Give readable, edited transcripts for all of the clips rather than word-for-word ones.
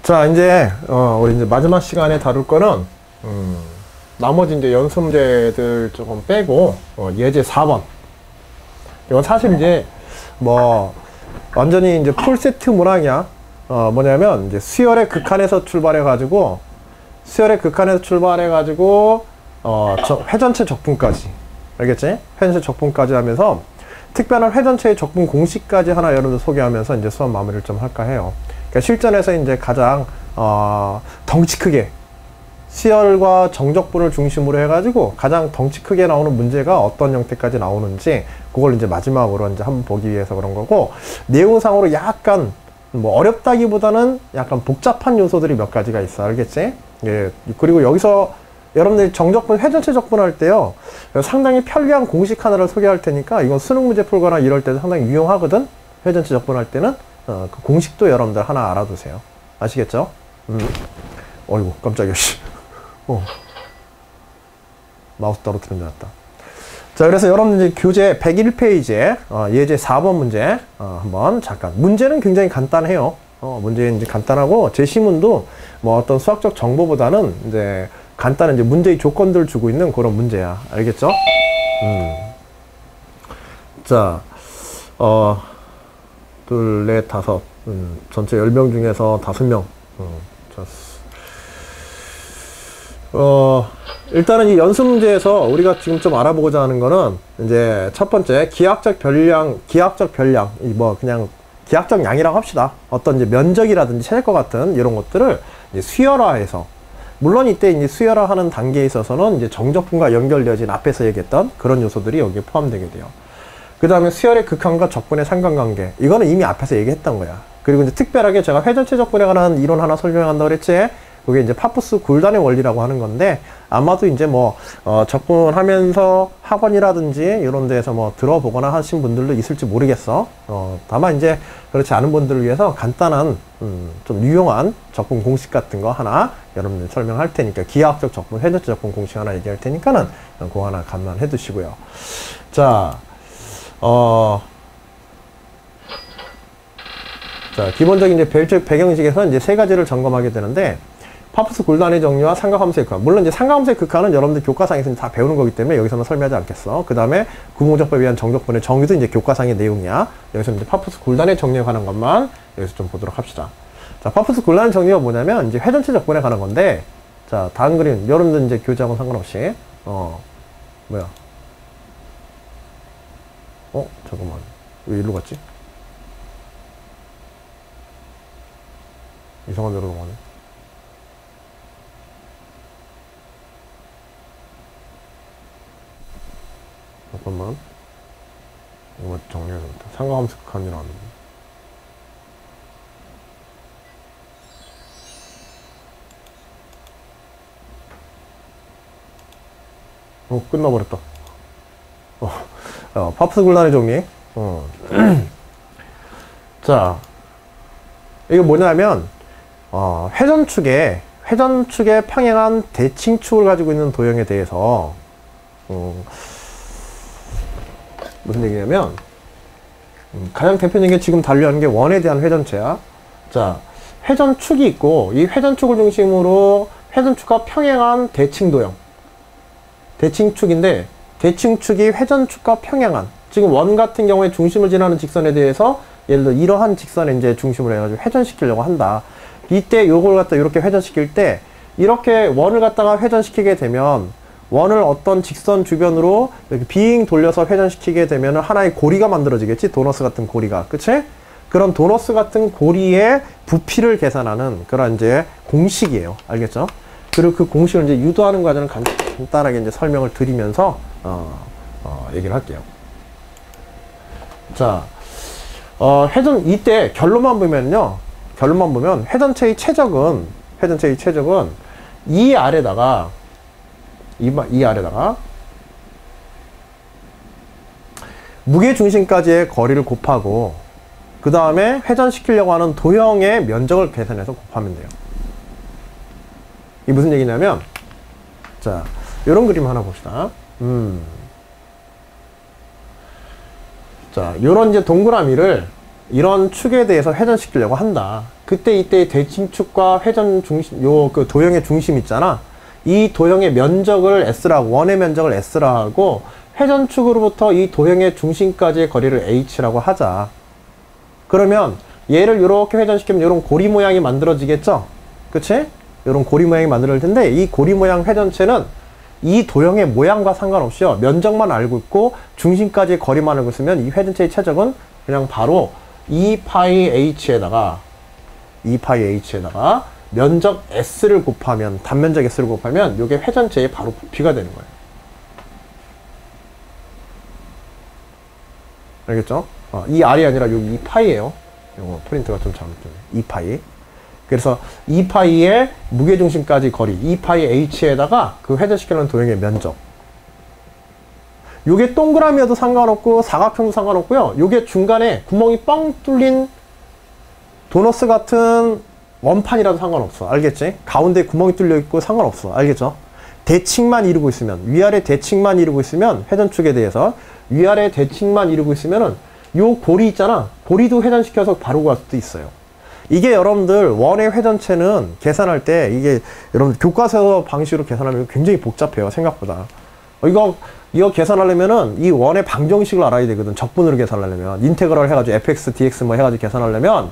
자, 이제, 우리 이제 마지막 시간에 다룰 거는, 나머지 이제 연습 문제들 조금 빼고, 예제 4번. 이건 사실 이제, 뭐, 완전히 이제 풀세트 문항이야. 뭐냐면, 이제 수열의 극한에서 출발해가지고, 회전체 적분까지. 알겠지? 회전체 적분까지 하면서, 특별한 회전체의 적분 공식까지 하나 여러분들 소개하면서 이제 수업 마무리를 좀 할까 해요. 그러니까 실전에서 이제 가장 덩치 크게 수열과 정적분을 중심으로 해가지고 가장 덩치 크게 나오는 문제가 어떤 형태까지 나오는지 그걸 이제 마지막으로 이제 한번 보기 위해서 그런 거고, 내용상으로 약간 뭐 어렵다기보다는 약간 복잡한 요소들이 몇 가지가 있어. 알겠지? 예. 그리고 여기서 여러분들이 정적분, 회전체 적분할 때요, 상당히 편리한 공식 하나를 소개할 테니까 이건 수능 문제 풀거나 이럴 때도 상당히 유용하거든. 회전체 적분할 때는 그 공식도 여러분들 하나 알아두세요. 아시겠죠? 어이구, 깜짝이야. 마우스 떨어뜨린 줄 알았다. 자, 그래서 여러분들 이제 교재 101페이지에 예제 4번 문제 한번 잠깐. 문제는 굉장히 간단해요. 문제는 이제 간단하고 제시문도 뭐 어떤 수학적 정보보다는 이제 간단한 이제 문제의 조건들을 주고 있는 그런 문제야. 알겠죠? 자, 둘, 넷, 다섯. 전체 10명 중에서 5명. 일단은 이 연습 문제에서 우리가 지금 좀 알아보고자 하는 거는, 이제 첫 번째, 기하학적 별량, 뭐 그냥 기하학적 양이라고 합시다. 어떤 이제 면적이라든지 체력과 같은 이런 것들을 이제 수열화해서, 물론 이때 이제 수열화하는 단계에 있어서는 이제 정적분과 연결되어진 앞에서 얘기했던 그런 요소들이 여기에 포함되게 돼요. 그 다음에 수열의 극한과 적분의 상관관계. 이거는 이미 앞에서 얘기했던 거야. 그리고 이제 특별하게 제가 회전체 적분에 관한 이론 하나 설명한다고 그랬지? 그게 이제 파푸스 굴단의 원리라고 하는 건데, 아마도 이제 뭐, 적분하면서 학원이라든지 이런 데에서 뭐 들어보거나 하신 분들도 있을지 모르겠어. 다만 이제 그렇지 않은 분들을 위해서 간단한, 좀 유용한 적분 공식 같은 거 하나 여러분들 설명할 테니까, 기하학적 적분, 회전체 적분 공식 하나 얘기할 테니까는 그거 하나 감안해 두시고요. 자, 자, 기본적인 이제 배경식에서 이제 세 가지를 점검하게 되는데, 파푸스 굴단의 정리와 삼각함수의 극한. 물론 이제 삼각함수의 극한은 여러분들 교과상에서 다 배우는 거기 때문에 여기서는 설명하지 않겠어. 그 다음에 구공적분에 의한 정적분의 정의도 이제 교과상의 내용이야. 여기서 이제 파푸스 굴단의 정리에 관한 것만 여기서 좀 보도록 합시다. 자, 파푸스 굴단의 정리가 뭐냐면 이제 회전체 적분에 관한 건데, 자, 다음 그림, 여러분들 이제 교재하고는 상관없이, 뭐야. 잠깐만. 왜 일로 갔지? 이상한 데로 가네. 잠깐만. 이거 정리해야겠다. 상가함수 극한이 나왔는데. 끝나버렸다. 파푸스 굴단의 정리. 자, 이게 뭐냐면, 회전축에 평행한 대칭축을 가지고 있는 도형에 대해서, 무슨 얘기냐면, 가장 대표적인 게 지금 달려하는 게 원에 대한 회전체야. 자, 회전축이 있고, 이 회전축을 중심으로 회전축과 평행한 대칭도형. 대칭축인데, 대칭축이 회전축과 평행한, 지금 원 같은 경우에 중심을 지나는 직선에 대해서, 예를 들어 이러한 직선에 이제 중심을 해가지고 회전시키려고 한다. 이때 요걸 갖다 이렇게 회전시킬 때, 이렇게 원을 갖다가 회전시키게 되면, 원을 어떤 직선 주변으로 이렇게 빙 돌려서 회전시키게 되면 하나의 고리가 만들어지겠지? 도너스 같은 고리가. 그치? 그런 도너스 같은 고리의 부피를 계산하는 그런 이제 공식이에요. 알겠죠? 그리고 그 공식을 이제 유도하는 과정을 간단하게 이제 설명을 드리면서, 얘기를 할게요. 자, 이때 결론만 보면 회전체의 최적은 이 아래다가 무게중심까지의 거리를 곱하고, 그 다음에 회전시키려고 하는 도형의 면적을 계산해서 곱하면 돼요. 이게 무슨 얘기냐면, 자, 요런 그림 하나 봅시다. 자, 요런 이제 동그라미를 이런 축에 대해서 회전시키려고 한다. 그때 이때 대칭축과 회전 중심, 그 도형의 중심 있잖아. 이 도형의 면적을 S라고, 원의 면적을 S라 하고, 회전축으로부터 이 도형의 중심까지의 거리를 H라고 하자. 그러면 얘를 이렇게 회전시키면 이런 고리 모양이 만들어지겠죠? 그치? 이런 고리 모양이 만들어질 텐데, 이 고리 모양 회전체는 이 도형의 모양과 상관없이요, 면적만 알고 있고 중심까지의 거리만 알고 있으면 이 회전체의 최적은 그냥 바로 2πh에다가 면적 S를 곱하면, 단면적 S를 곱하면 이게 회전체의 바로 부피가 되는 거예요. 알겠죠? 이 R이 아니라 여기 2파이예요. 이거 프린트가 좀 잘못됐네. 2파이. 그래서 2파이의 무게중심까지 거리, 2파이 H에다가 그 회전시키는 도형의 면적. 요게 동그라미여도 상관없고 사각형도 상관없고요. 요게 중간에 구멍이 뻥 뚫린 도너스 같은 원판이라도 상관없어. 알겠지? 가운데 구멍이 뚫려 있고 상관없어. 알겠죠? 대칭만 이루고 있으면, 위아래 대칭만 이루고 있으면, 회전축에 대해서 위아래 대칭만 이루고 있으면은 요 고리 있잖아. 고리도 회전시켜서 바로 갈 수도 있어요. 이게 여러분들 원의 회전체는 계산할 때 이게 여러분 교과서 방식으로 계산하면 굉장히 복잡해요. 생각보다. 이거 계산하려면은 이 원의 방정식을 알아야 되거든. 적분으로 계산하려면. 인테그럴 해가지고 fx, dx 뭐 해가지고 계산하려면,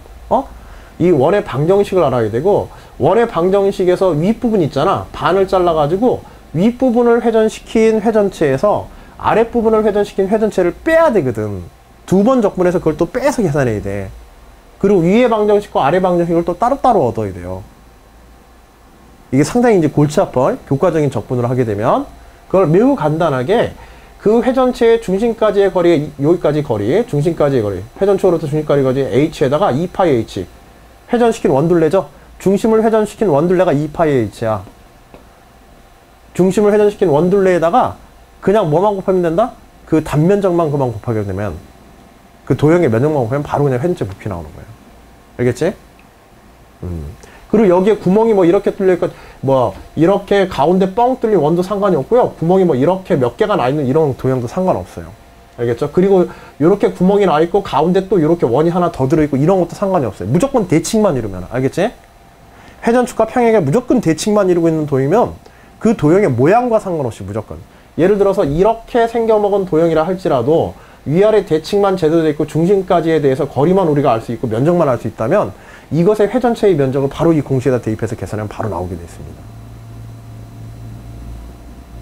이 원의 방정식을 알아야 되고, 원의 방정식에서 윗부분 있잖아. 반을 잘라가지고 윗부분을 회전시킨 회전체에서 아랫부분을 회전시킨 회전체를 빼야 되거든. 두 번 적분해서 그걸 또 빼서 계산해야 돼. 그리고 위의 방정식과 아래 방정식을 또 따로따로 얻어야 돼요. 이게 상당히 이제 골치 아픈 교과적인 적분을 하게 되면, 그걸 매우 간단하게 그 회전체의 중심까지의 거리, 여기까지 거리, 중심까지의 거리, 회전축으로부터 중심까지 거리 H에다가 2πh. 회전시킨 원둘레죠? 중심을 회전시킨 원둘레가 2πh야. 중심을 회전시킨 원둘레에다가 그냥 뭐만 곱하면 된다? 그 단면적만 그만 곱하게 되면, 그 도형의 면적만 곱하면 바로 그냥 회전체 부피 나오는 거예요. 알겠지? 그리고 여기에 구멍이 뭐 이렇게 뚫려있고, 뭐 이렇게 가운데 뻥 뚫린 원도 상관이 없고요. 구멍이 뭐 이렇게 몇 개가 나 있는 이런 도형도 상관없어요. 알겠죠? 그리고 이렇게 구멍이 나 있고 가운데 또 이렇게 원이 하나 더 들어있고 이런 것도 상관이 없어요. 무조건 대칭만 이루면. 알겠지? 회전축과 평행에 무조건 대칭만 이루고 있는 도형이면 그 도형의 모양과 상관없이 무조건. 예를 들어서 이렇게 생겨먹은 도형이라 할지라도 위아래 대칭만 제대로 되어 있고 중심까지에 대해서 거리만 우리가 알 수 있고 면적만 알 수 있다면 이것의 회전체의 면적을 바로 이 공식에다 대입해서 계산하면 바로 나오게 되어 있습니다.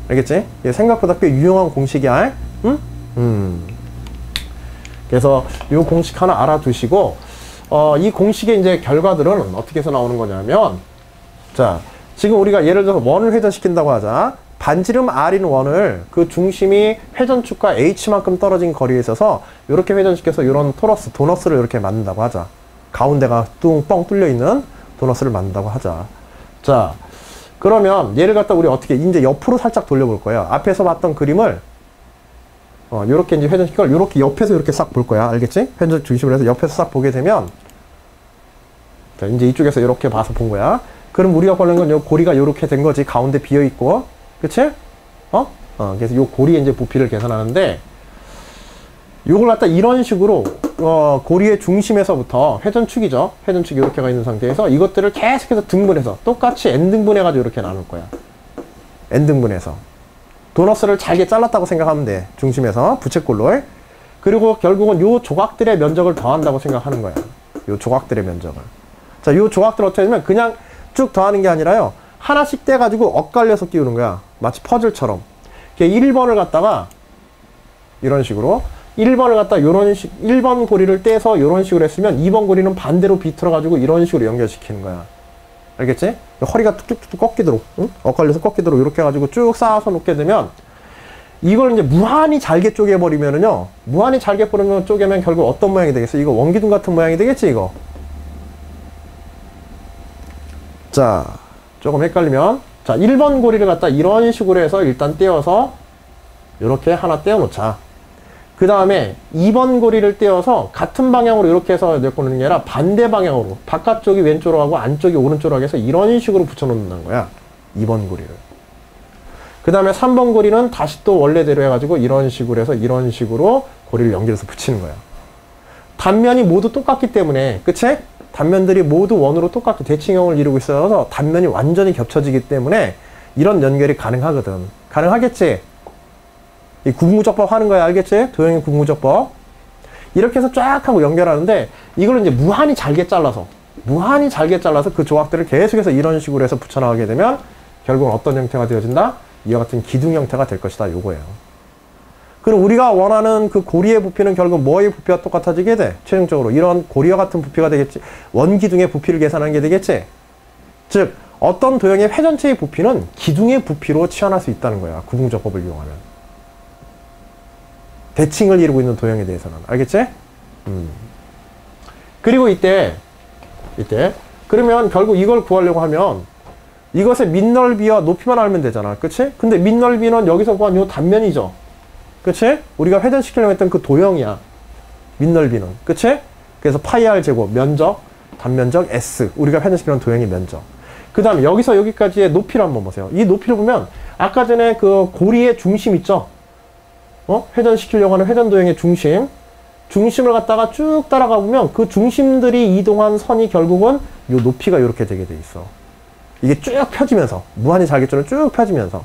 알겠지? 이게 생각보다 꽤 유용한 공식이야. 응? 그래서 이 공식 하나 알아두시고, 이 공식의 이제 결과들은 어떻게 해서 나오는 거냐면, 자, 지금 우리가 예를 들어서 원을 회전시킨다고 하자. 반지름 R인 원을 그 중심이 회전축과 H만큼 떨어진 거리에 있어서 이렇게 회전시켜서 이런 도너스를 이렇게 만든다고 하자. 가운데가 뚱뻥 뚫려 있는 도너스를 만든다고 하자. 자, 그러면 얘를 갖다 우리 어떻게 이제 옆으로 살짝 돌려볼 거예요. 앞에서 봤던 그림을 요렇게 이제 회전시켜 요렇게 옆에서 이렇게 싹 볼 거야. 알겠지? 회전 중심으로 해서 옆에서 싹 보게 되면, 자, 이제 이쪽에서 이렇게 봐서 본 거야. 그럼 우리가 보는 건 요 고리가 요렇게 된 거지. 가운데 비어 있고. 그치? 그래서 요 고리의 이제 부피를 계산하는데, 요걸 갖다 이런 식으로, 고리의 중심에서부터 회전축이죠. 회전축이 이렇게 가 있는 상태에서 이것들을 계속해서 등분해서 똑같이 n등분해가지고 이렇게 나눌 거야. n등분해서. 도너스를 잘게 잘랐다고 생각하면 돼. 중심에서. 부채꼴로. 그리고 결국은 요 조각들의 면적을 더한다고 생각하는 거야. 요 조각들의 면적을. 자, 요 조각들 어떻게 하냐면 그냥 쭉 더하는 게 아니라요. 하나씩 떼가지고 엇갈려서 끼우는 거야. 마치 퍼즐처럼. 1번을 갖다가 이런 식으로 1번을 갖다 요런 1번 고리를 떼서 요런 식으로 했으면 2번 고리는 반대로 비틀어가지고 이런 식으로 연결시키는 거야. 알겠지? 허리가 툭툭툭 꺾이도록, 응? 엇갈려서 꺾이도록 이렇게 해가지고 쭉 쌓아서 놓게 되면 이걸 이제 무한히 잘게 쪼개버리면은요, 무한히 잘게 쪼개면 결국 어떤 모양이 되겠어? 이거 원기둥 같은 모양이 되겠지, 이거? 자, 조금 헷갈리면, 자, 1번 고리를 갖다 이런 식으로 해서 일단 떼어서 이렇게 하나 떼어 놓자. 그 다음에 2번 고리를 떼어서 같은 방향으로 이렇게 해서 내꺼놓는 게 아니라 반대 방향으로, 바깥쪽이 왼쪽으로 하고 안쪽이 오른쪽으로 하게 해서 이런 식으로 붙여놓는다는 거야. 2번 고리를. 그 다음에 3번 고리는 다시 또 원래대로 해가지고 이런 식으로 해서 이런 식으로 고리를 연결해서 붙이는 거야. 단면이 모두 똑같기 때문에, 그치? 단면들이 모두 원으로 똑같게 대칭형을 이루고 있어서 단면이 완전히 겹쳐지기 때문에 이런 연결이 가능하거든. 가능하겠지? 이 구분구적법 하는 거야, 알겠지? 도형의 구분구적법. 이렇게 해서 쫙 하고 연결하는데, 이걸 이제 무한히 잘게 잘라서 그 조각들을 계속해서 이런 식으로 해서 붙여나가게 되면 결국은 어떤 형태가 되어진다? 이와 같은 기둥 형태가 될 것이다, 요거예요. 그럼 우리가 원하는 그 고리의 부피는 결국 뭐의 부피와 똑같아지게 돼? 최종적으로 이런 고리와 같은 부피가 되겠지. 원기둥의 부피를 계산하는 게 되겠지. 즉 어떤 도형의 회전체의 부피는 기둥의 부피로 치환할 수 있다는 거야, 구분구적법을 이용하면. 대칭을 이루고 있는 도형에 대해서는. 알겠지? 그리고 이때 그러면 결국 이걸 구하려고 하면 이것의 밑넓이와 높이만 알면 되잖아, 그치? 근데 밑넓이는 여기서 구한 요 단면이죠, 그치? 우리가 회전시키려고 했던 그 도형이야, 밑넓이는. 그치? 그래서 파이 r 제곱, 면적, 단면적 S, 우리가 회전시키는 도형의 면적. 그 다음에 여기서 여기까지의 높이를 한번 보세요. 이 높이를 보면 아까 전에 그 고리의 중심 있죠? 회전시키려고 하는 회전 도형의 중심을 갖다가 쭉 따라가 보면 그 중심들이 이동한 선이 결국은 요 높이가 이렇게 되게 돼 있어. 이게 쭉 펴지면서, 무한히 잘겠죠는 쭉 펴지면서.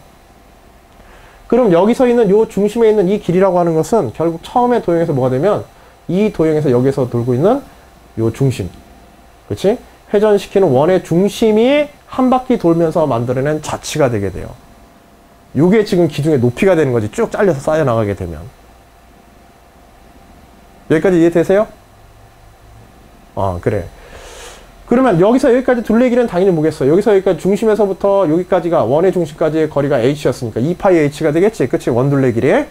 그럼 여기서 있는 요 중심에 있는 이 길이라고 하는 것은 결국 처음에 도형에서 뭐가 되면 이 도형에서 여기서 돌고 있는 요 중심, 그렇지? 회전시키는 원의 중심이 한 바퀴 돌면서 만들어낸 좌치가 되게 돼요. 요게 지금 기둥의 높이가 되는 거지, 쭉 잘려서 쌓여 나가게 되면. 여기까지 이해되세요? 그래. 그러면 여기서 여기까지 둘레길은 당연히 뭐겠어? 여기서 여기까지 중심에서부터 여기까지가 원의 중심까지의 거리가 h였으니까 2파이 h가 되겠지, 그치? 원둘레길이.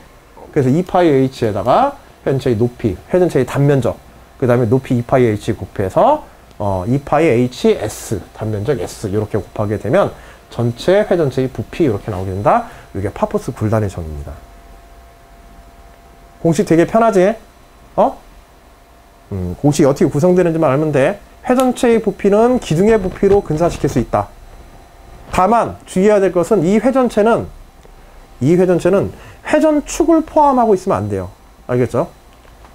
그래서 2파이 h에다가 회전체의 높이, 회전체의 단면적, 그 다음에 높이 2파이 h 곱해서 2파이 h s, 단면적 s 이렇게 곱하게 되면 전체 회전체의 부피 이렇게 나오게 된다. 이게 파푸스 굴단의 정의입니다. 공식 되게 편하지? 공식이 어떻게 구성되는지만 알면 돼. 회전체의 부피는 기둥의 부피로 근사시킬 수 있다. 다만 주의해야 될 것은 이 회전체는 회전축을 포함하고 있으면 안 돼요. 알겠죠?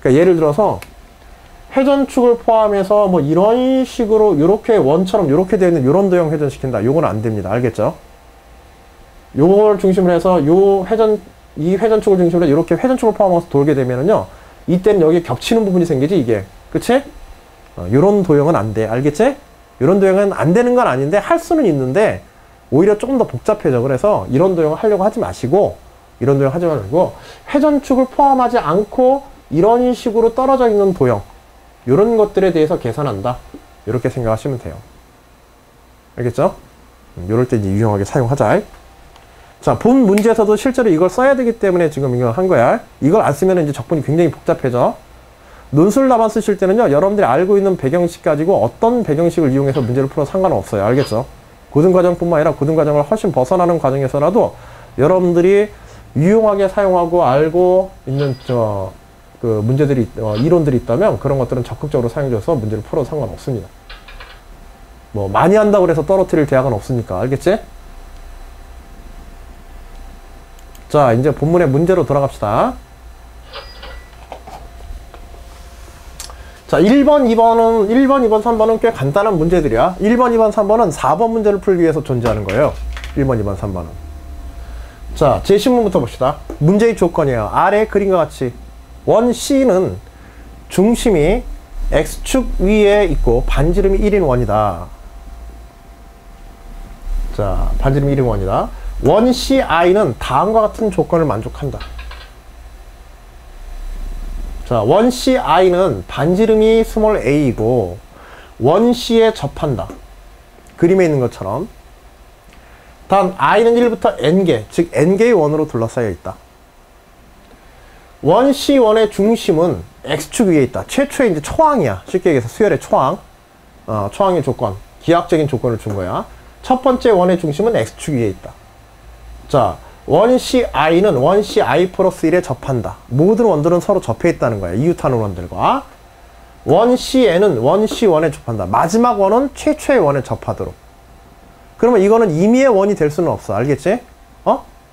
그러니까 예를 들어서 회전축을 포함해서 뭐 이런 식으로 이렇게 원처럼 이렇게 되어 있는 이런 도형 회전시킨다. 요건 안 됩니다. 알겠죠? 요걸 중심으로 해서 이 회전축을 중심으로 해서 이렇게 회전축을 포함해서 돌게 되면은요, 이때는 여기 겹치는 부분이 생기지, 이게. 그치? 요런 도형은 안 돼. 알겠지? 요런 도형은 안 되는 건 아닌데 할 수는 있는데 오히려 조금 더 복잡해져. 그래서 이런 도형을 하려고 하지 마시고, 이런 도형 하지 말고 회전축을 포함하지 않고 이런 식으로 떨어져 있는 도형, 요런 것들에 대해서 계산한다. 이렇게 생각하시면 돼요. 알겠죠? 요럴 때 이제 유용하게 사용하자. 자, 본 문제에서도 실제로 이걸 써야 되기 때문에 지금 이거 한 거야. 이걸 안 쓰면 이제 적분이 굉장히 복잡해져. 논술답안 쓰실 때는요, 여러분들이 알고 있는 배경식 가지고 어떤 배경식을 이용해서 문제를 풀어도 상관없어요. 알겠죠? 고등과정뿐만 아니라 고등과정을 훨씬 벗어나는 과정에서라도 여러분들이 유용하게 사용하고 알고 있는 그 문제들이, 이론들이 있다면 그런 것들은 적극적으로 사용해줘서 문제를 풀어도 상관없습니다. 뭐 많이 한다고 해서 떨어뜨릴 대학은 없으니까. 알겠지? 자, 이제 본문의 문제로 돌아갑시다. 자, 1번, 2번, 3번은 꽤 간단한 문제들이야. 1번, 2번, 3번은 4번 문제를 풀기 위해서 존재하는 거예요. 1번, 2번, 3번은. 자, 제시문부터 봅시다. 문제의 조건이에요. 아래 그림과 같이 원 C는 중심이 X축 위에 있고 반지름이 1인 원이다. 자, 반지름이 1인 원이다. 원 CI는 다음과 같은 조건을 만족한다. 자, 원 CI는 반지름이 스몰 a이고 원 C에 접한다. 그림에 있는 것처럼. 단 i는 1부터 n개, 즉 n개의 원으로 둘러싸여 있다. 원 C1의 중심은 X축 위에 있다. 최초의 이제 초항이야. 쉽게 얘기해서 수열의 초항. 초항의 조건, 기하학적인 조건을 준 거야. 첫 번째 원의 중심은 X축 위에 있다. 자, 원 CI는 원 CI 플러스 1에 접한다. 모든 원들은 서로 접해 있다는 거야. 이웃하는 원들과. 원 CN은 원 C1에 접한다. 마지막 원은 최초의 원에 접하도록. 그러면 이거는 임의의 원이 될 수는 없어. 알겠지?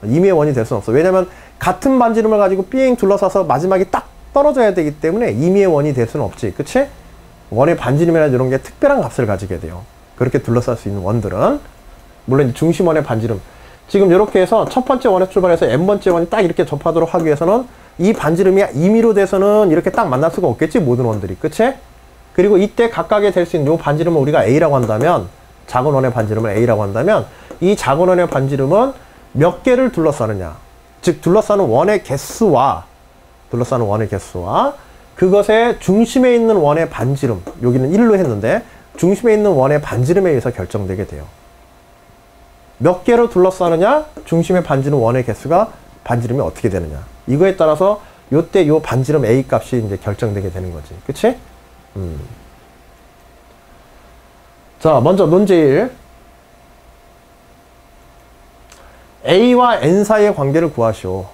임의의 원이 될 수는 없어. 왜냐면 같은 반지름을 가지고 삥 둘러싸서 마지막에 딱 떨어져야 되기 때문에 임의의 원이 될 수는 없지. 그치? 원의 반지름이나 이런 게 특별한 값을 가지게 돼요. 그렇게 둘러쌀 수 있는 원들은. 물론 중심원의 반지름. 지금 이렇게 해서 첫 번째 원에서 출발해서 n번째 원이 딱 이렇게 접하도록 하기 위해서는 이 반지름이 임의로 돼서는 이렇게 딱 만날 수가 없겠지, 모든 원들이. 그치? 그리고 이때 각각에 될 수 있는 이 반지름을 우리가 A라고 한다면, 작은 원의 반지름을 A라고 한다면, 이 작은 원의 반지름은 몇 개를 둘러싸느냐. 즉, 둘러싸는 원의 개수와 그것의 중심에 있는 원의 반지름, 여기는 1로 했는데, 중심에 있는 원의 반지름에 의해서 결정되게 돼요. 몇 개로 둘러싸느냐, 중심의 반지름 원의 개수가 반지름이 어떻게 되느냐. 이거에 따라서 요때 요 반지름 A 값이 이제 결정되게 되는 거지. 그치? 자, 먼저 논제 1. A와 N 사이의 관계를 구하시오.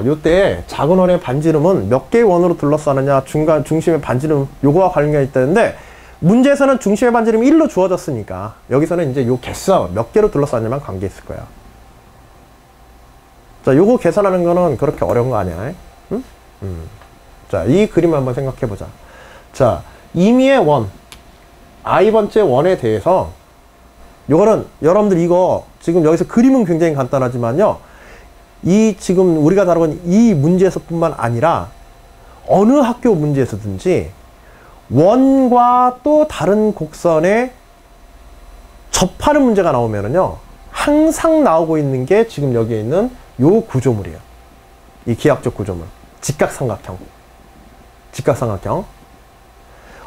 요때 작은 원의 반지름은 몇 개의 원으로 둘러싸느냐, 중심의 반지름, 요거와 관련이 있다는데, 문제에서는 중심의 반지름이 1로 주어졌으니까, 여기서는 이제 요 개수, 몇 개로 둘러싸느냐만 관계 있을 거야. 자, 요거 계산하는 거는 그렇게 어려운 거 아니야. 응? 자, 이 그림을 한번 생각해 보자. 자, 임의의 원, i번째 원에 대해서, 요거는 여러분들 이거 지금 여기서 그림은 굉장히 간단하지만요, 이 지금 우리가 다룬 이 문제에서 뿐만 아니라 어느 학교 문제에서든지 원과 또 다른 곡선에 접하는 문제가 나오면은요, 항상 나오고 있는 게 지금 여기에 있는 요 구조물이에요. 이 기하학적 구조물. 직각삼각형.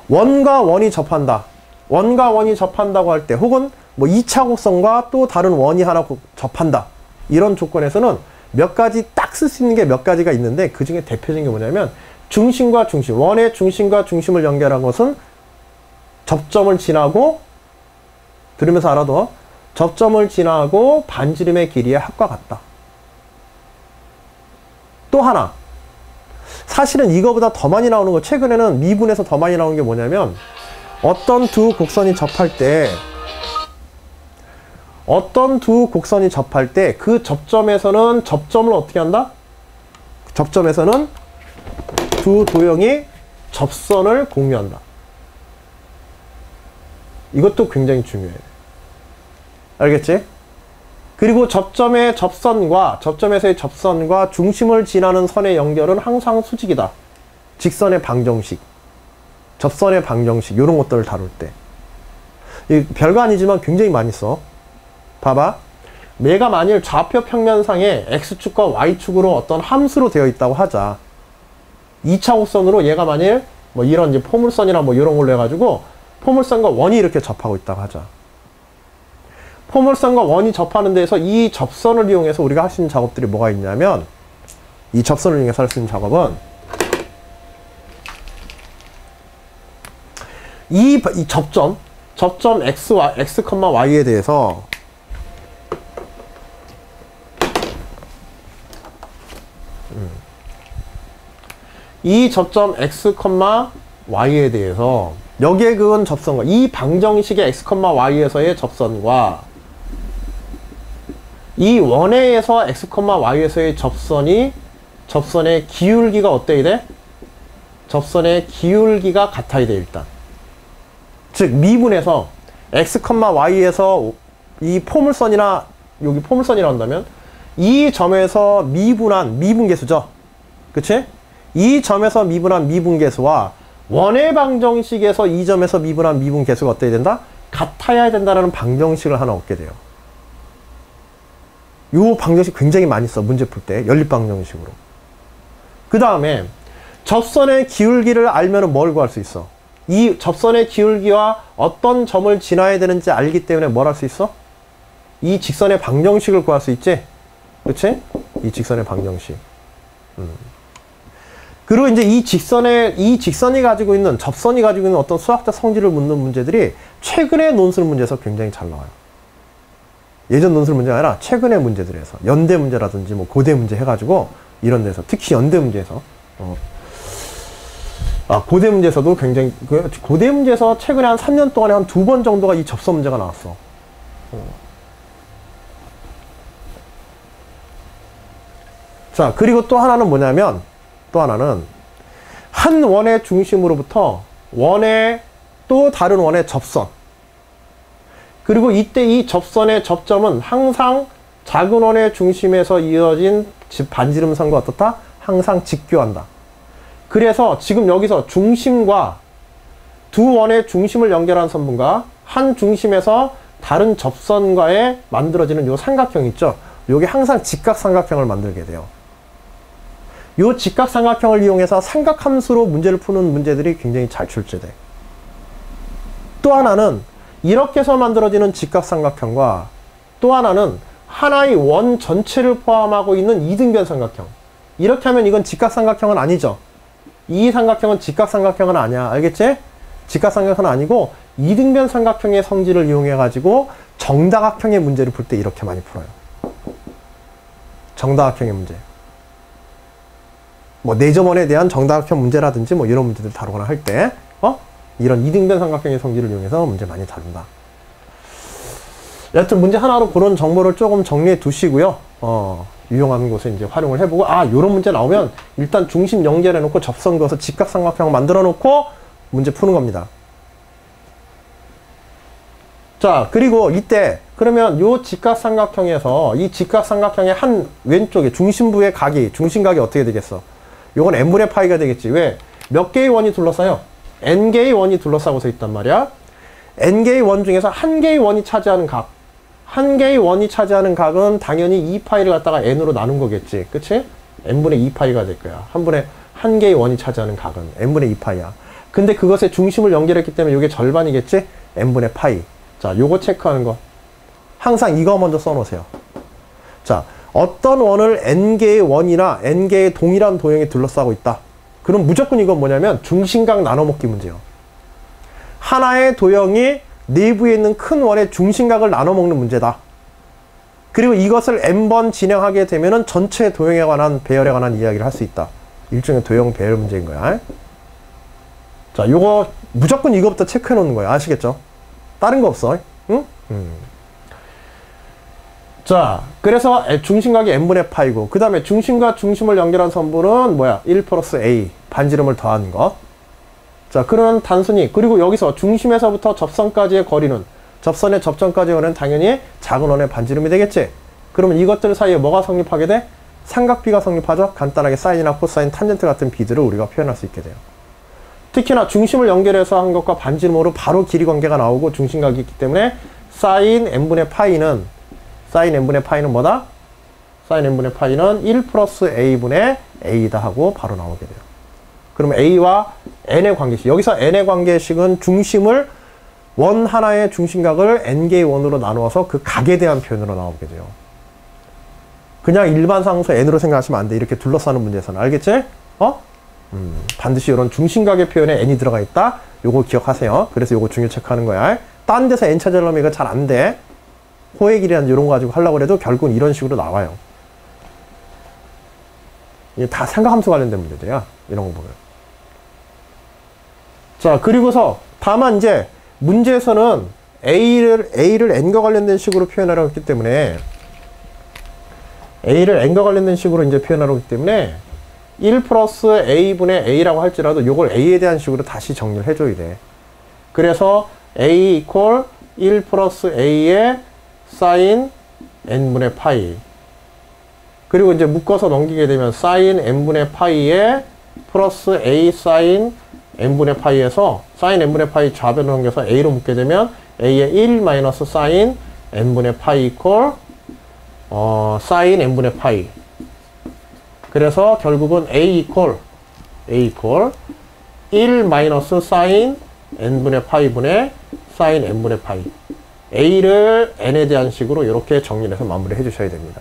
원과 원이 접한다. 원과 원이 접한다고 할 때, 혹은 뭐 2차 곡선과 또 다른 원이 하나 접한다. 이런 조건에서는 몇 가지 딱 쓸 수 있는 게 몇 가지가 있는데, 그 중에 대표적인 게 뭐냐면, 중심과 중심, 원의 중심과 중심을 연결한 것은 접점을 지나고, 들으면서 알아둬. 접점을 지나고 반지름의 길이의 합과 같다. 또 하나. 사실은 이거보다 더 많이 나오는 거, 최근에는 미분에서 더 많이 나오는 게 뭐냐면, 어떤 두 곡선이 접할 때 그 접점에서는 접점을 어떻게 한다? 접점에서는 두 도형이 접선을 공유한다. 이것도 굉장히 중요해. 알겠지? 그리고 접점에서의 접선과 중심을 지나는 선의 연결은 항상 수직이다. 직선의 방정식, 접선의 방정식, 이런 것들을 다룰 때. 별거 아니지만 굉장히 많이 써. 봐봐. 얘가 만일 좌표 평면상에 X축과 Y축으로 어떤 함수로 되어 있다고 하자. 2차 곡선으로 얘가 만일 뭐 이런 이제 포물선이나 뭐 이런 걸로 해가지고 포물선과 원이 이렇게 접하고 있다고 하자. 포물선과 원이 접하는 데에서 이 접선을 이용해서 우리가 할 수 있는 작업들이 뭐가 있냐면, 이 접선을 이용해서 할 수 있는 작업은 이 접점 X와 X, Y에 대해서 이 접점 X, Y에 대해서 여기에 그은 접선과 이 방정식의 X, Y에서의 접선과 이 원에서 X, Y에서의 접선의 기울기가 어때야 돼? 접선의 기울기가 같아야 돼, 일단. 즉, 미분에서 X, Y에서 이 포물선이나, 여기 포물선이라 한다면, 이 점에서 미분계수죠. 그치? 이 점에서 미분한 미분계수와 원의 방정식에서 이 점에서 미분한 미분계수가 어때야 된다? 같아야 된다라는 방정식을 하나 얻게 돼요. 이 방정식 굉장히 많이 써, 문제 풀 때. 연립방정식으로. 그 다음에 접선의 기울기를 알면 뭘 구할 수 있어? 이 접선의 기울기와 어떤 점을 지나야 되는지 알기 때문에 뭘 할 수 있어? 이 직선의 방정식을 구할 수 있지? 그치? 이 직선의 방정식. 그리고 이제 이 직선이 가지고 있는, 접선이 가지고 있는 어떤 수학적 성질을 묻는 문제들이 최근의 논술 문제에서 굉장히 잘 나와요. 예전 논술 문제가 아니라 최근의 문제들에서, 연대 문제라든지 뭐 고대 문제 해가지고 이런 데서, 특히 연대 문제에서, 고대 문제에서도 굉장히, 고대 문제에서 최근에 한 3년 동안에 한 2번 정도가 이 접선 문제가 나왔어. 자, 그리고 또 하나는 뭐냐면, 한 원의 중심으로부터 원의 또 다른 원의 접선. 그리고 이때 이 접선의 접점은 항상 작은 원의 중심에서 이어진 반지름선과 어떻다? 항상 직교한다. 그래서 지금 여기서 중심과 두 원의 중심을 연결한 선분과 한 중심에서 다른 접선과의 만들어지는 요 삼각형 있죠? 요게 항상 직각삼각형을 만들게 돼요. 요 직각삼각형을 이용해서 삼각함수로 문제를 푸는 문제들이 굉장히 잘 출제돼. 또 하나는 이렇게 해서 만들어지는 직각삼각형과 또 하나는 하나의 원 전체를 포함하고 있는 이등변 삼각형. 이렇게 하면 이건 직각삼각형은 아니죠. 이 삼각형은 직각삼각형은 아니야. 알겠지? 직각삼각형은 아니고 이등변 삼각형의 성질을 이용해 가지고 정다각형의 문제를 풀 때 이렇게 많이 풀어요. 정다각형의 문제. 뭐 내점원에 대한 정다각형 문제라든지 뭐 이런 문제들 다루거나 할 때 이런 이등변 삼각형의 성질을 이용해서 문제 많이 다룬다. 여하튼 문제 하나로 그런 정보를 조금 정리해 두시고요. 유용한 곳에 이제 활용을 해보고, 요런 문제 나오면 일단 중심 연결해 놓고 접선 그어서 직각삼각형 만들어 놓고 문제 푸는 겁니다. 자, 그리고 이때 그러면 요 직각삼각형에서 이 직각삼각형의 한 왼쪽에 중심부의 각이, 중심각이 어떻게 되겠어? 요건 n분의 파이가 되겠지. 왜? 몇 개의 원이 둘러싸요? n개의 원이 둘러싸고서 있단 말이야. n개의 원 중에서 한 개의 원이 차지하는 각. 한 개의 원이 차지하는 각은 당연히 2파이를 갖다가 n으로 나눈 거겠지. 그치? n분의 2파이가 될 거야. 한 개의 원이 차지하는 각은 n분의 2파이야. 근데 그것에 중심을 연결했기 때문에 이게 절반이겠지? n분의 파이. 자, 요거 체크하는 거. 항상 이거 먼저 써놓으세요. 자, 어떤 원을 n개의 원이나 n개의 동일한 도형에 둘러싸고 있다. 그럼 무조건 이건 뭐냐면 중심각 나눠먹기 문제예요. 하나의 도형이 내부에 있는 큰 원의 중심각을 나눠먹는 문제다. 그리고 이것을 n번 진행하게 되면은 전체 도형에 관한 배열에 관한 이야기를 할 수 있다. 일종의 도형 배열 문제인 거야. 자, 요거 무조건 이거부터 체크해 놓는 거야. 아시겠죠? 다른 거 없어. 응? 자, 그래서 중심각이 n분의 파이고, 그 다음에 중심과 중심을 연결한 선분은 뭐야? 1 플러스 a, 반지름을 더하는 거. 자, 그러면 단순히, 그리고 여기서 중심에서부터 접선까지의 거리는, 접선의 접점까지의 거리는 당연히 작은 원의 반지름이 되겠지? 그러면 이것들 사이에 뭐가 성립하게 돼? 삼각비가 성립하죠? 간단하게 사인이나 코사인, 탄젠트 같은 비들을 우리가 표현할 수 있게 돼요. 특히나 중심을 연결해서 한 것과 반지름으로 바로 길이 관계가 나오고 중심각이 있기 때문에 사인 n분의 파이는 뭐다? 사인 n분의 파이는 1 플러스 a분의 a다 하고 바로 나오게 돼요. 그러면 a와 n의 관계식. 여기서 n의 관계식은 중심을 원 하나의 중심각을 n개의 원으로 나누어서 그 각에 대한 표현으로 나오게 돼요. 그냥 일반 상수 n으로 생각하시면 안 돼. 이렇게 둘러싸는 문제에서는. 알겠지? 반드시 이런 중심각의 표현에 n이 들어가 있다. 요거 기억하세요. 그래서 요거 중요 체크하는 거야. 딴 데서 n 찾으려면 이거 잘 안 돼. 호의 길이라든지 이런 거 가지고 하려고 해도 결국은 이런 식으로 나와요. 이게 다 삼각함수 관련된 문제들이야. 이런 거 보면. 자, 그리고서 다만 이제 문제에서는 A를 N과 관련된 식으로 표현하려고 했기 때문에 A를 N과 관련된 식으로 이제 표현하려고 했기 때문에 1 플러스 A분의 A라고 할지라도 이걸 A에 대한 식으로 다시 정리를 해줘야 돼. 그래서 A 이퀄 1 플러스 A의 사인 n분의 파이. 그리고 이제 묶어서 넘기게 되면 사인 n분의 파이에 플러스 a 사인 n분의 파이에서 사인 n분의 파이 좌변을 넘겨서 a로 묶게 되면 a의 1 마이너스 사인 n분의 파이 이퀄 사인 n분의 파이. 그래서 결국은 a 이퀄 1 마이너스 사인 n분의 파이분의 사인 n분의 파이. a를 n에 대한 식으로 이렇게 정리해서 마무리해 주셔야 됩니다.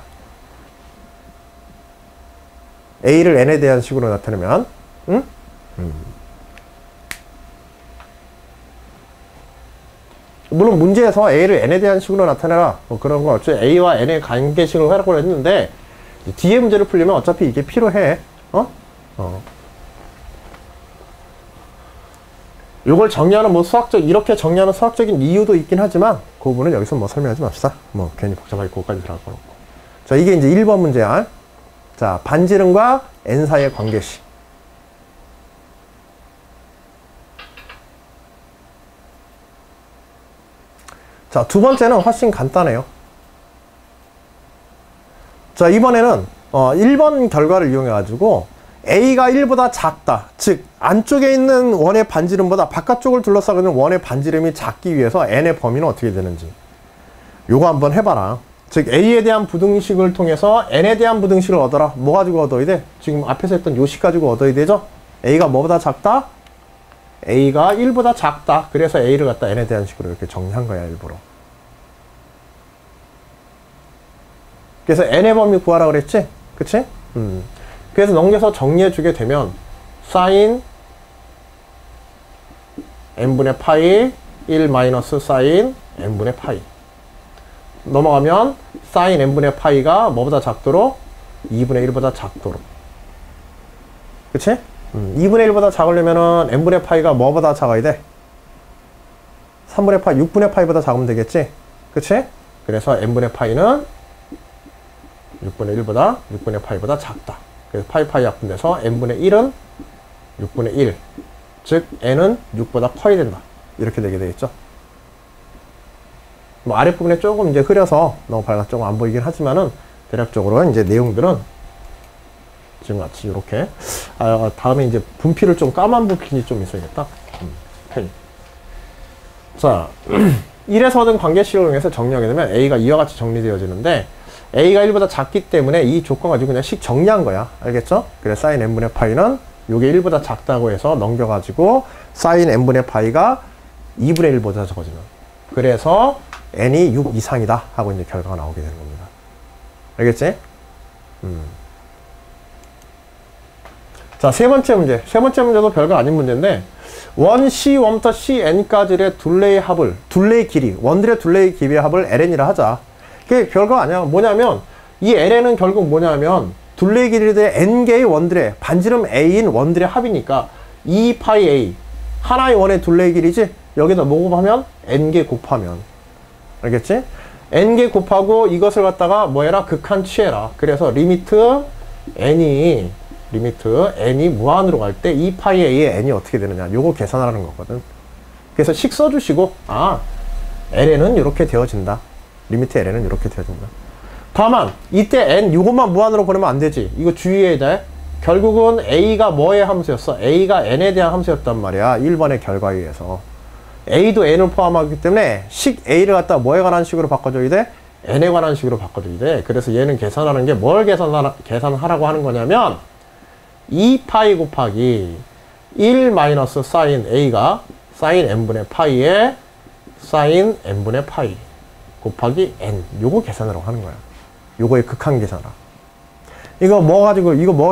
a를 n에 대한 식으로 나타내면 물론 문제에서 a를 n에 대한 식으로 나타내라 뭐 그런 거 어차피 a와 n의 관계식을 하라고 했는데 뒤에 문제를 풀려면 어차피 이게 필요해. 이걸 정리하는 뭐 이렇게 정리하는 수학적인 이유도 있긴 하지만 그 부분은 여기서 뭐 설명하지 맙시다. 뭐 괜히 복잡하게 그것까지 들어갈 건 없고. 자, 이게 이제 1번 문제야. 자, 반지름과 n 사이의 관계식. 자, 두 번째는 훨씬 간단해요. 자, 이번에는 1번 결과를 이용해 가지고 A가 1보다 작다. 즉 안쪽에 있는 원의 반지름보다 바깥쪽을 둘러싸고 있는 원의 반지름이 작기 위해서 n의 범위는 어떻게 되는지 요거 한번 해봐라. 즉 A에 대한 부등식을 통해서 n에 대한 부등식을 얻어라. 뭐 가지고 얻어야 돼? 지금 앞에서 했던 요식 가지고 얻어야 되죠? A가 뭐보다 작다? A가 1보다 작다. 그래서 A를 갖다 n에 대한 식으로 이렇게 정리한 거야, 일부러. 그래서 n의 범위 구하라 그랬지? 그치? 그래서 넘겨서 정리해 주게 되면 sin n분의 파이 1 마이너스 sin n분의 파이 넘어가면 sin n분의 파이가 뭐보다 작도록 2분의 1보다 작도록. 그치? 2분의 1보다 작으려면은 n분의 파이가 뭐보다 작아야 돼? 3분의 파이, 6분의 파이보다 작으면 되겠지? 그치? 그래서 n분의 파이는 6분의 1보다 6분의 파이보다 작다. 그래서 파이 약분돼서 n분의 1은 6분의 1. 즉 n은 6보다 커야 된다. 이렇게 되게 되겠죠. 뭐 아랫부분에 조금 이제 흐려서 너무 밝아 조금 안 보이긴 하지만은 대략적으로 이제 내용들은 지금같이 이렇게 다음에 이제 분필을 좀 까만 분필이 좀 있어야겠다. 펜. 자 1에서 얻은 관계식을 이용해서 정리하게 되면 A가 이와 같이 정리되어지는데 A가 1보다 작기 때문에 이 조건 가지고 그냥 식 정리한 거야. 알겠죠? 그래서 sin n분의 파이는 요게 1보다 작다고 해서 넘겨가지고 sin n분의 파이가 2분의 1보다 적어지는. 그래서 n이 6 이상이다 하고 이제 결과가 나오게 되는 겁니다. 알겠지? 자, 세 번째 문제. 세 번째 문제도 별거 아닌 문제인데 원 C1부터 CN까지의 둘레의 합을, 둘레의 길이, 원들의 둘레의 길이의 합을 LN이라 하자. 그게 별거 아니야. 뭐냐면 이 LN은 결국 뭐냐면 둘레의 길이에 대해 n개의 원들의 반지름 A인 원들의 합이니까 2파이 A 하나의 원의 둘레의 길이지. 여기다 뭐 곱하면? n개 곱하면. 알겠지? n개 곱하고 이것을 갖다가 뭐 해라? 극한 취해라. 그래서 리미트 n이 무한으로 갈 때 2파이 A의 n이 어떻게 되느냐. 요거 계산하라는 거거든. 그래서 식 써주시고 LN은 이렇게 되어진다. 리미트 LN은 이렇게 되어진다. 다만 이때 n 이것만 무한으로 보내면 안 되지. 이거 주의해야 돼. 결국은 A가 뭐의 함수였어? A가 n에 대한 함수였단 말이야. 1번의 결과에 의해서. A도 n을 포함하기 때문에 식 A를 갖다 뭐에 관한 식으로 바꿔줘야 돼? n에 관한 식으로 바꿔줘야 돼. 그래서 얘는 계산하는 게 뭘 계산하라고 하는 거냐면 2파이 곱하기 1 마이너스 sin A가 sin n분의 파이에 sin n분의 파이 곱하기 n. 요거 계산하라고 하는 거야. 요거의 극한 계산하라. 이거 뭐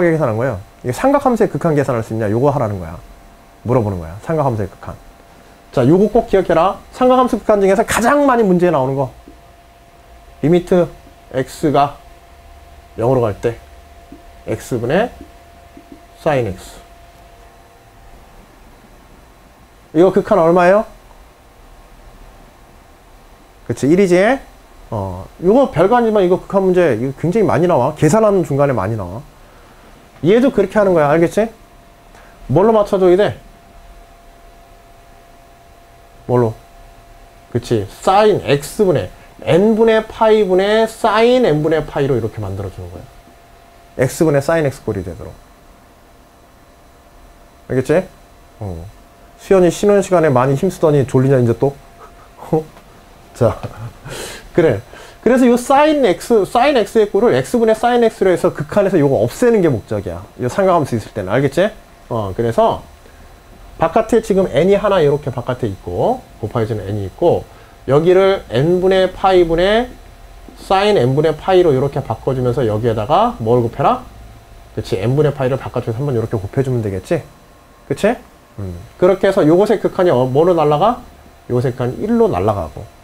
계산한 거예요? 이거 삼각함수의 극한 계산할 수 있냐? 요거 하라는 거야. 물어보는 거야. 삼각함수의 극한. 자, 요거 꼭 기억해라. 삼각함수 극한 중에서 가장 많이 문제에 나오는 거. 리미트 x가 0으로 갈 때 x분의 sin x. 이거 극한 얼마예요? 그치, 1이지? 요거 별거 아니지만 이거 극한 문제 이거 굉장히 많이 나와. 계산하는 중간에 많이 나와. 얘도 그렇게 하는 거야. 알겠지? 뭘로 맞춰줘야 돼? 뭘로? 그치, sin x분의 n분의 파이분의 sin n분의 파이로 이렇게 만들어주는 거야. x분의 sin x 꼴이 되도록. 알겠지? 수연이 쉬는 시간에 많이 힘쓰더니 졸리냐 이제 또? 자, 그래. 그래서 이 sin x의 꼴을 x분의 sin x로 해서 극한에서 이거 없애는 게 목적이야. 이거 삼각함수 있을 때는. 알겠지? 그래서 바깥에 지금 n이 하나 이렇게 바깥에 있고 곱해지는 n이 있고 여기를 n분의 파이분의 sin n분의 파이로 이렇게 바꿔주면서 여기에다가 뭘 곱해라? 그치, n분의 파이를 바깥쪽에서 한번 이렇게 곱해주면 되겠지? 그치? 그렇게 해서 요것의 극한이 뭐로 날라가? 요것의 극한이 1로 날라가고.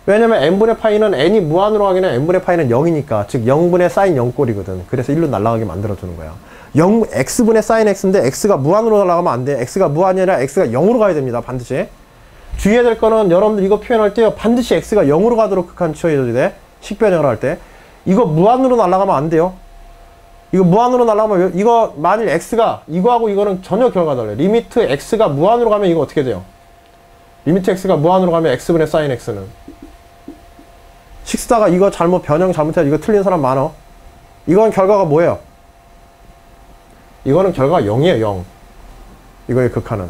왜냐면 n분의 파이는 n이 무한으로 가기는 n분의 파이는 0이니까 즉 0분의 sin 0꼴이거든. 그래서 1로 날아가게 만들어주는 거야. x분의 sin x인데 x가 무한으로 날아가면 안 돼. x가 무한이 아니라 x가 0으로 가야 됩니다. 반드시. 주의해야 될 거는 여러분들 이거 표현할 때요. 반드시 x가 0으로 가도록 극한 취해줘야 돼. 식변형을 할 때. 이거 무한으로 날아가면 안 돼요. 이거 무한으로 날아가면 이거 만일 x가 이거하고 이거는 전혀 결과가 달라요. 리미트 x가 무한으로 가면 이거 어떻게 돼요? 리미트 x가 무한으로 가면 x분의 sin x는 식스다가 이거 잘못 변형 잘못해서 이거 틀린 사람 많어. 이건 결과가 뭐예요? 이거는 결과가 0이에요. 0. 이거의 극한은.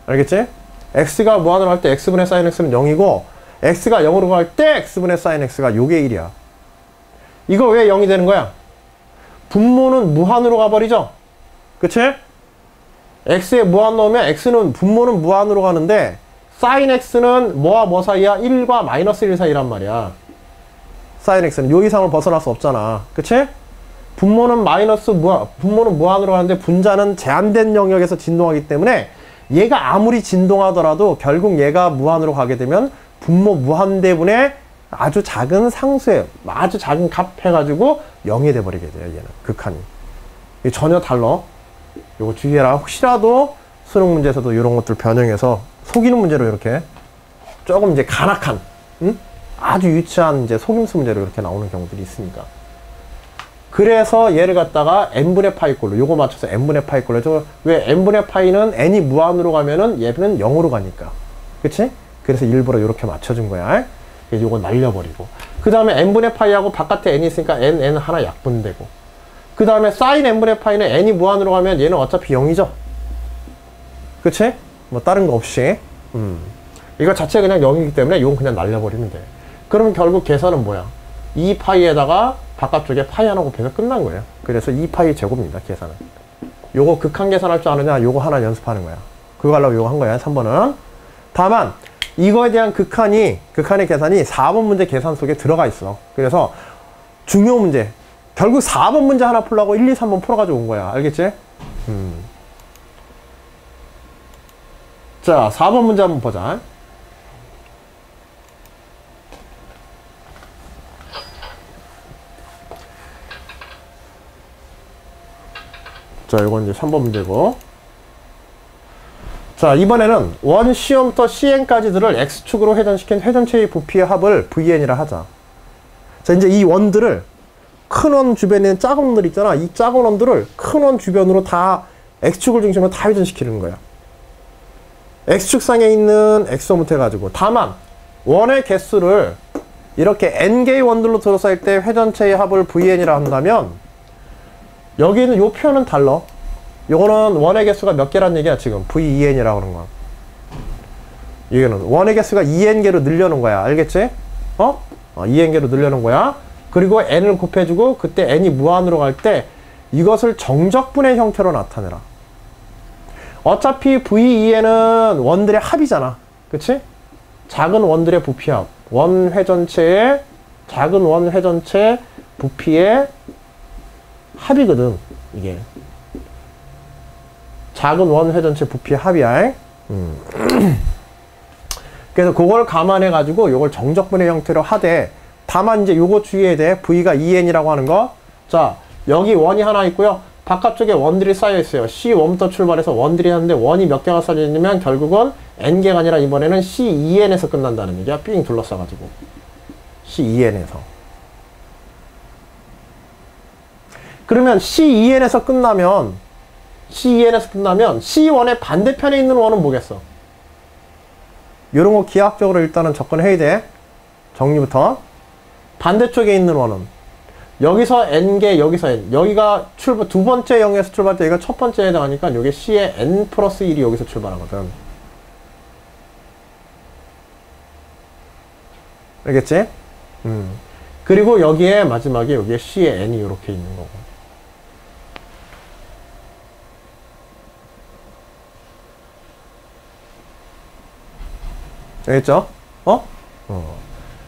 알겠지? x가 무한으로 할 때 x분의 sin x는 0이고 x가 0으로 갈 때 x분의 sin x가 요게 1이야. 이거 왜 0이 되는 거야? 분모는 무한으로 가버리죠? 그치? x에 무한 넣으면 x는 분모는 무한으로 가는데 sin x는 뭐와 뭐 사이야? 1과 마이너스 1 사이란 말이야. sin x는 요 이상을 벗어날 수 없잖아. 그치? 분모는 분모는 무한으로 가는데 분자는 제한된 영역에서 진동하기 때문에 얘가 아무리 진동하더라도 결국 얘가 무한으로 가게 되면 분모 무한대분의 아주 작은 상수에 아주 작은 값 해가지고 0이 돼버리게 돼요. 얘는 극한이. 이게 전혀 달라. 요거 주의해라. 혹시라도 수능 문제에서도 이런 것들 변형해서 속이는 문제로 이렇게 조금 이제 간악한, 아주 유치한 이제 속임수 문제로 이렇게 나오는 경우들이 있으니까. 그래서 얘를 갖다가 n분의 파이꼴로 요거 맞춰서 n분의 파이꼴로 해서 왜 n분의 파이는 n이 무한으로 가면은 얘는 0으로 가니까. 그치? 그래서 일부러 이렇게 맞춰준 거야. 요거 날려버리고. 그 다음에 n분의 파이하고 바깥에 n이 있으니까 n 하나 약분되고. 그 다음에 sin n분의 파이는 n이 무한으로 가면 얘는 어차피 0이죠. 그치? 뭐 다른 거 없이. 이거 자체 그냥 0이기 때문에 이건 그냥 날려버리면 돼. 그러면 결국 계산은 뭐야? 2파이에다가 바깥쪽에 파이 하나 곱해서 끝난 거예요. 그래서 2파이 제곱입니다. 계산은. 요거 극한 계산할 줄 아느냐? 요거 하나 연습하는 거야. 그거 하려고 요거 한 거야. 3번은. 다만 이거에 대한 극한의 계산이 4번 문제 계산 속에 들어가 있어. 그래서 중요 문제. 결국 4번 문제 하나 풀라고 1, 2, 3번 풀어가지고 온 거야. 알겠지? 자, 4번 문제 한번 보자. 자, 이건 이제 3번 문제고. 자, 이번에는 원 C원부터 Cn까지들을 X축으로 회전시킨 회전체의 부피의 합을 Vn이라 하자. 자, 이제 이 원들을 큰 원 주변에 있는 작은 원들 있잖아. 이 작은 원들을 큰 원 주변으로 다 X축을 중심으로 다 회전시키는 거야. X축상에 있는 X원부터 해가지고. 다만 원의 개수를 이렇게 N개의 원들로 둘러싸일 때 회전체의 합을 Vn이라 한다면 여기는 요 표현은 달라. 요거는 원의 개수가 몇 개란 얘기야, 지금. VEN이라고 하는 거야. 이거는 원의 개수가 2n개로 늘려놓은 거야. 알겠지? 2n개로 늘려놓은 거야. 그리고 n을 곱해주고, 그때 n이 무한으로 갈 때 이것을 정적분의 형태로 나타내라. 어차피 VEN은 원들의 합이잖아. 그치? 작은 원들의 부피합. 원 회전체의, 작은 원 회전체 부피의 합이거든, 이게. 작은 원 회전체 부피의 합이야. 그래서 그걸 감안해가지고 요걸 정적분의 형태로 하되, 다만 이제 요거 주의해야 돼. V가 2n이라고 하는 거. 자, 여기 원이 하나 있고요. 바깥쪽에 원들이 쌓여 있어요. C1부터 출발해서 원들이 하는데 원이 몇 개가 쌓여 있냐면 결국은 n개가 아니라 이번에는 C2n에서 끝난다는 얘기야. 삥 둘러싸가지고. C2n에서. 그러면 C2n에서 끝나면 C1의 반대편에 있는 원은 뭐겠어? 이런 거 기하학적으로 일단은 접근해야 돼. 정리부터. 반대쪽에 있는 원은 여기서 n개, 여기서 n. 여기가 두 번째 0에서 출발할 때 여기가 첫 번째에 해당하니까 이게 C의 n 플러스 1이 여기서 출발하거든. 알겠지? 그리고 여기에 마지막에 여기에 C의 n이 이렇게 있는 거고. 알겠죠?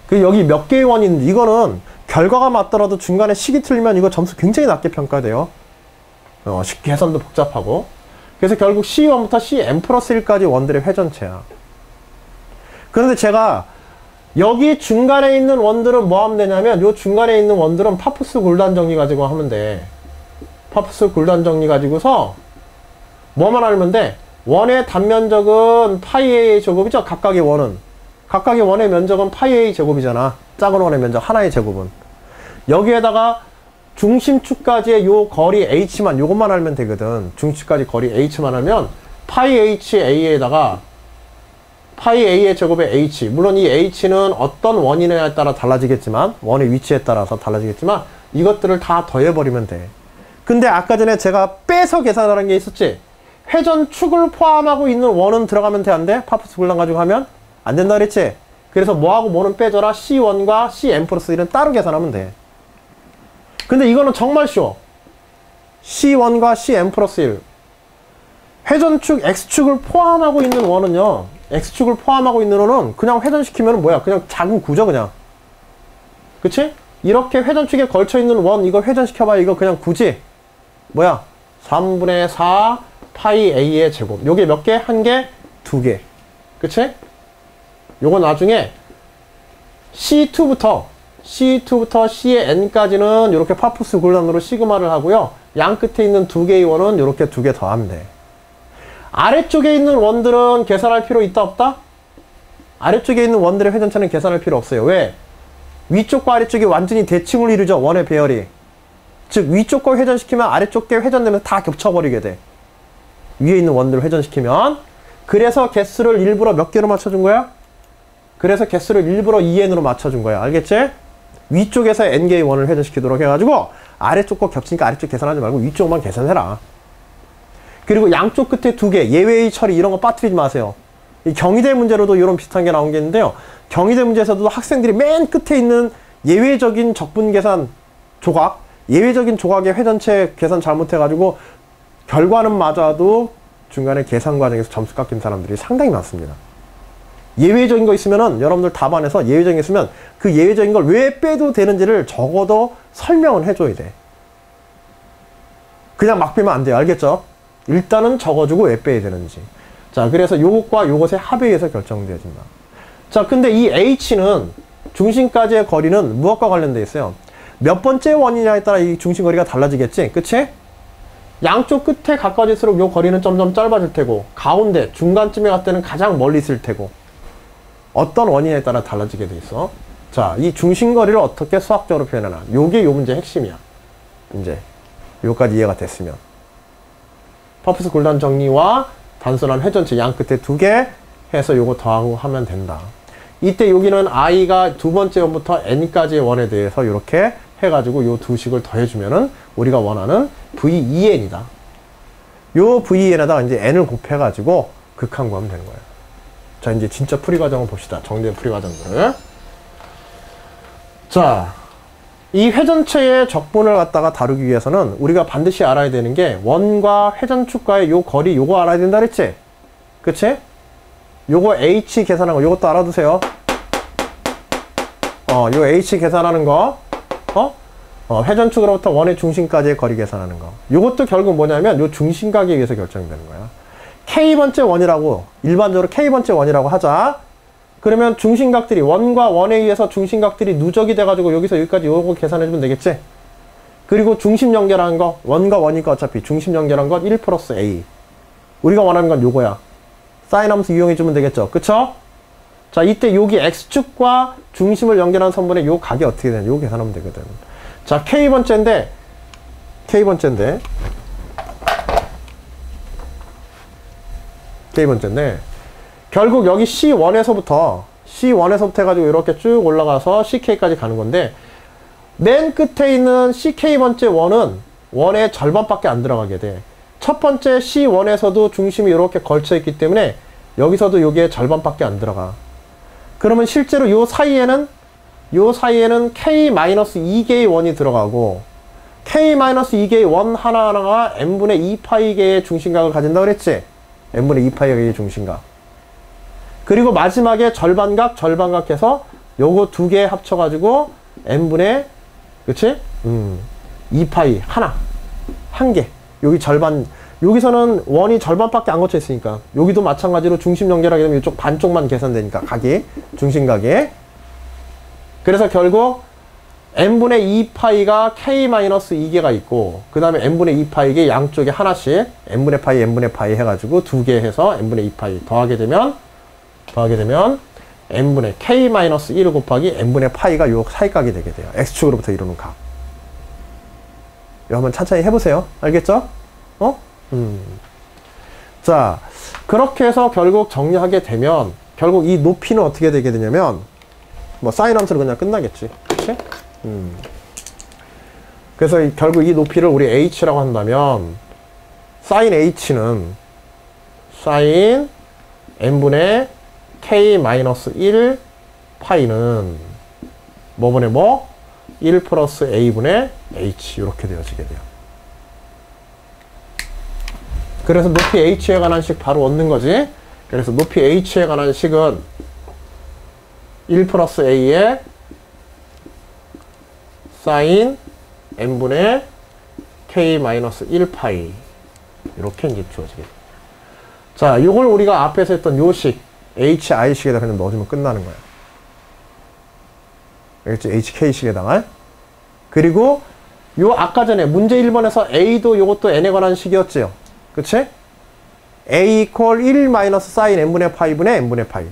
그 여기 몇 개의 원이 있는데 이거는 결과가 맞더라도 중간에 식이 틀리면 이거 점수 굉장히 낮게 평가돼요. 계산도 복잡하고. 그래서 결국 C1부터 Cn 플러스 1까지 원들의 회전체야. 그런데 제가 여기 중간에 있는 원들은 뭐 하면 되냐면 요 중간에 있는 원들은 파푸스 굴단 정리 가지고 하면 돼. 파푸스 굴단 정리 가지고서 뭐만 알면 돼? 원의 단면적은 파이 a 제곱이죠. 각각의 원의 면적은 파이 a 제곱이잖아. 작은 원의 면적 하나의 제곱은. 여기에다가 중심축까지의 요 거리 h만, 요것만 알면 되거든. 중심축까지 거리 h만 하면 파이 h a에다가 파이 a의 제곱의 h. 물론 이 h는 어떤 원이냐에 따라 달라지겠지만, 원의 위치에 따라서 달라지겠지만, 이것들을 다 더해버리면 돼. 근데 아까 전에 제가 빼서 계산하는 게 있었지? 회전축을 포함하고 있는 원은 들어가면 돼, 안 돼? 파푸스 굴란 가지고 하면? 안 된다 그랬지? 그래서 뭐하고 뭐는 빼줘라. C1과 Cn 플러스 1은 따로 계산하면 돼. 근데 이거는 정말 쉬워. C1과 Cn 플러스 1. 회전축 X축을 포함하고 있는 원은요. X축을 포함하고 있는 원은 그냥 회전시키면 뭐야? 그냥 작은 구죠, 그냥. 그치? 이렇게 회전축에 걸쳐있는 원, 이거 회전시켜봐야 이거 그냥 구지? 뭐야? 3분의 4 파이 A의 제곱. 요게 몇 개? 한 개? 두 개. 그치? 요거 나중에 C2부터 C의 N까지는 이렇게 파푸스 굴란으로 시그마를 하고요. 양 끝에 있는 두 개의 원은 이렇게 두 개 더하면 돼. 아래쪽에 있는 원들은 계산할 필요 있다 없다? 아래쪽에 있는 원들의 회전차는 계산할 필요 없어요. 왜? 위쪽과 아래쪽이 완전히 대칭을 이루죠. 원의 배열이. 즉 위쪽 거 회전시키면 아래쪽 게 회전되면서 다 겹쳐버리게 돼. 위에 있는 원들을 회전시키면. 그래서 개수를 일부러 몇 개로 맞춰준 거야? 그래서 개수를 일부러 2n으로 맞춰준 거야. 알겠지? 위쪽에서 n개의 원을 회전시키도록 해가지고 아래쪽 거 겹치니까 아래쪽 계산하지 말고 위쪽만 계산해라. 그리고 양쪽 끝에 두 개, 예외의 처리 이런 거 빠뜨리지 마세요. 이 경희대 문제로도 이런 비슷한 게 나온 게 있는데요. 경희대 문제에서도 학생들이 맨 끝에 있는 예외적인 적분 계산 조각, 예외적인 조각의 회전체 계산 잘못해가지고 결과는 맞아도 중간에 계산 과정에서 점수 깎인 사람들이 상당히 많습니다. 예외적인 거 있으면은 여러분들 답안에서 예외적인 거 있으면 그 예외적인 걸 왜 빼도 되는지를 적어도 설명을 해줘야 돼. 그냥 막 빼면 안 돼요. 알겠죠? 일단은 적어주고 왜 빼야 되는지. 자, 그래서 요것과 요것의 합에 의해서 결정되어진다. 자, 근데 이 h는 중심까지의 거리는 무엇과 관련되어 있어요? 몇 번째 원이냐에 따라 이 중심 거리가 달라지겠지? 그치? 양쪽 끝에 가까워질수록 요 거리는 점점 짧아질 테고, 가운데, 중간쯤에 갈 때는 가장 멀리 있을 테고, 어떤 원인에 따라 달라지게 돼 있어. 자, 이 중심거리를 어떻게 수학적으로 표현하나. 요게 요 문제의 핵심이야. 이제 요까지 이해가 됐으면. 파푸스 굴단 정리와 단순한 회전체 양 끝에 두 개 해서 요거 더하고 하면 된다. 이때 여기는 i가 두 번째 원부터 n까지의 원에 대해서 이렇게 해가지고 요 두 식을 더해주면은 우리가 원하는 v2n이다. 요 v2n에다가 이제 n을 곱해가지고 극한 구하면 되는 거예요. 자, 이제 진짜 풀이 과정을 봅시다. 정리된 풀이 과정들을. 자, 이 회전체의 적분을 갖다가 다루기 위해서는 우리가 반드시 알아야 되는 게 원과 회전축과의 요 거리 요거 알아야 된다 그랬지? 그치? 요거 h 계산하는 거 요것도 알아두세요. 요 h 계산하는 거 회전축으로부터 원의 중심까지의 거리 계산하는 거. 요것도 결국 뭐냐면 요 중심각에 의해서 결정되는 거야. K번째 원이라고, 일반적으로 K번째 원이라고 하자. 그러면 중심각들이, 원과 원에 의해서 중심각들이 누적이 돼가지고 여기서 여기까지 요거 계산해주면 되겠지? 그리고 중심 연결한 거, 원과 원이니까 어차피 중심 연결한 건 1 플러스 A. 우리가 원하는 건 요거야. 사인 함수 이용해주면 되겠죠? 그쵸? 자, 이때 여기 X축과 중심을 연결한 선분의 요 각이 어떻게 되냐? 요거 계산하면 되거든. 자, K번째인데, 결국 여기 C1에서부터 해가지고 이렇게 쭉 올라가서 CK까지 가는 건데, 맨 끝에 있는 CK번째 원은 원의 절반밖에 안 들어가게 돼. 첫 번째 C1에서도 중심이 이렇게 걸쳐 있기 때문에 여기서도 여기에 절반밖에 안 들어가. 그러면 실제로 요 사이에는 K-2개의 원이 들어가고, K-2개의 원 하나하나가 n분의 2파이 개의 중심각을 가진다고 그랬지? n분의 2파이 개의 중심각. 그리고 마지막에 절반각 해서 요거 두 개 합쳐가지고 n분의, 그치? 2파이 한 개. 여기 절반, 여기서는 원이 절반밖에 안 거쳐 있으니까 여기도 마찬가지로 중심 연결하게 되면 이쪽 반쪽만 계산되니까 각이, 중심각이. 그래서 결국 n분의 2파이가 k-2개가 있고, 그 다음에 n분의 2파이게 양쪽에 하나씩 n분의 파이 해가지고 두 개 해서 n분의 2파이 더하게 되면 n분의 k-1 곱하기 n분의 파이가 요 사이각이 되게 돼요. x축으로부터 이루는 각. 이거 한번 천천히 해보세요. 알겠죠? 자, 그렇게 해서 결국 정리하게 되면 결국 이 높이는 어떻게 되게 되냐면 뭐 사인 함수로 그냥 끝나겠지. 그치? 그래서 결국 이 높이를 우리 h라고 한다면 사인 h는 사인 n분의 k-1 파이는 뭐분의 뭐? 1 플러스 a분의 h 이렇게 되어지게 돼요. 그래서 높이 h에 관한 식 바로 얻는 거지. 그래서 높이 h에 관한 식은 1 플러스 a의 사인 n분의 k-1 파이 이렇게 이제 주어지게 돼요. 자, 요걸 우리가 앞에서 했던 요 식 HI식에다 그냥 넣어주면 끝나는 거야. 알겠지? HK식에다가. 그리고 요 아까 전에 문제 1번에서 A도 요것도 N에 관한 식이었지요. 그치? A equal 1 마이너스 사인 N분의 파이분의 N분의 파이.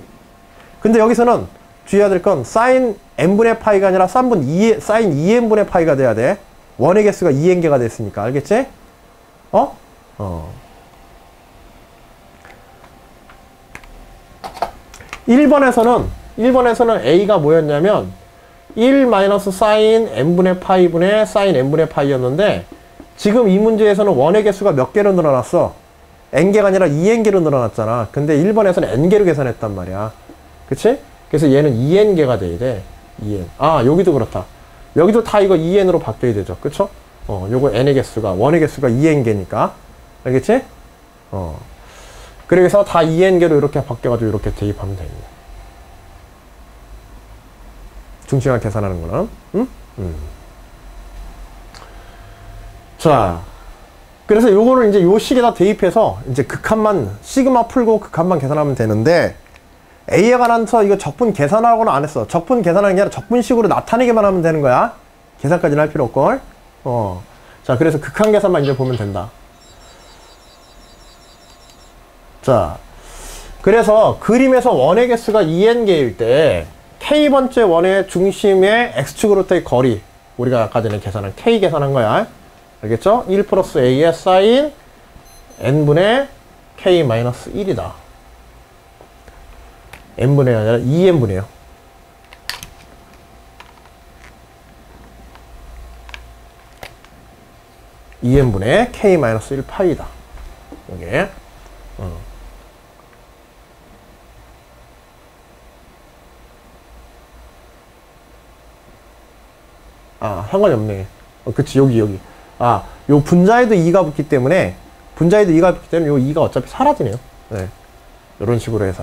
근데 여기서는 주의해야 될 건 사인 N분의 파이가 아니라 사인 2N분의 파이가 돼야 돼. 원의 개수가 2N개가 됐으니까. 알겠지? 1번에서는 A가 뭐였냐면 1 마이너스 사인 n분의 파이분의 사인 n분의 파이였는데 지금 이 문제에서는 원의 개수가 몇 개로 늘어났어? n개가 아니라 2n개로 늘어났잖아. 근데 1번에서는 n개로 계산했단 말이야. 그치? 그래서 얘는 2n개가 돼야 돼. 2n. 아, 여기도 그렇다. 여기도 다 이거 2n으로 바뀌어야 되죠. 그쵸? 요거 n의 개수가, 원의 개수가 2n개니까. 알겠지? 그래서 다 2n개로 이렇게 바뀌어가지고 이렇게 대입하면 됩니다. 중심을 계산하는 거는. 자, 그래서 요거를 이제 요 식에다 대입해서 이제 극한만, 시그마 풀고 극한만 계산하면 되는데, A에 관한서 이거 적분 계산하고는 안 했어. 적분 계산하는 게 아니라 적분식으로 나타내기만 하면 되는 거야. 계산까지는 할 필요 없걸. 자, 그래서 극한 계산만 이제 보면 된다. 자, 그래서 그림에서 원의 개수가 2n개일 때 K번째 원의 중심의 X축으로부터의 거리, 우리가 아까 전에 계산한 K 계산한 거야. 알겠죠? 1 플러스 A의 사인 N분의 K-1이다. N분의 아니라 2N분이에요. (2n분의 k-1 파이다) 이게. 아, 상관이 없네. 그치, 여기. 아, 요 분자에도 2가 붙기 때문에, 요 2가 어차피 사라지네요. 네. 요런 식으로 해서,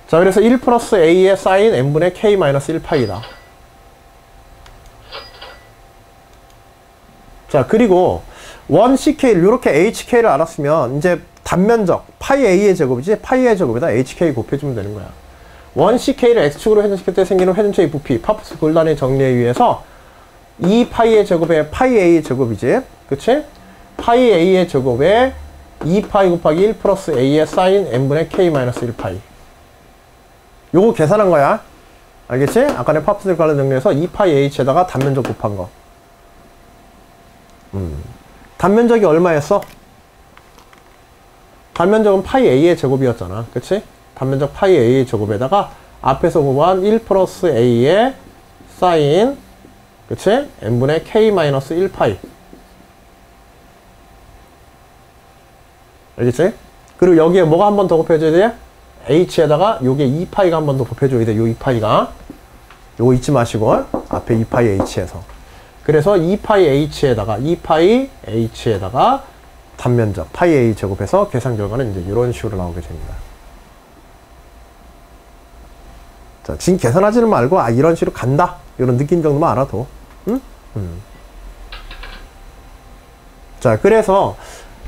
자, 그래서 1 플러스 A의 사인 n분의 k-1 파이다. 자, 그리고 1ck를, 요렇게 hk를 알았으면, 이제 단면적, 파이 a의 제곱이지, 파이의 제곱에다 hk 곱해주면 되는 거야. 1ck를 x축으로 회전시킬 때 생기는 회전체의 부피, 파프스 골단의 정리에 의해서 2파이의 제곱에 파이 a의 제곱이지. 그치? 파이 a의 제곱에 2파이 곱하기 1 플러스 a의 사인 n분의 k-1 파이. 요거 계산한 거야. 알겠지? 아까 내 파프스 골단 정리에서 2파이 h에다가 단면적 곱한 거. 단면적이 얼마였어? 단면적은 파이 a의 제곱이었잖아. 그치? 단면적 파이 a의 제곱에다가 앞에서 보면 1 플러스 a의 사인, 그치? n분의 k-1 파이. 알겠지? 그리고 여기에 뭐가 한 번 더 곱해줘야 돼? h에다가 요게 2파이가 한 번 더 곱해줘야 돼. 요 2파이가. 요거 잊지 마시고 앞에 2파이 h에서. 그래서 2파이 h에다가 단면적 파이 a 제곱해서 계산 결과는 이제 이런 식으로 나오게 됩니다. 자, 지금 계산하지는 말고, 아, 이런 식으로 간다. 이런 느낌 정도만 알아도. 자, 그래서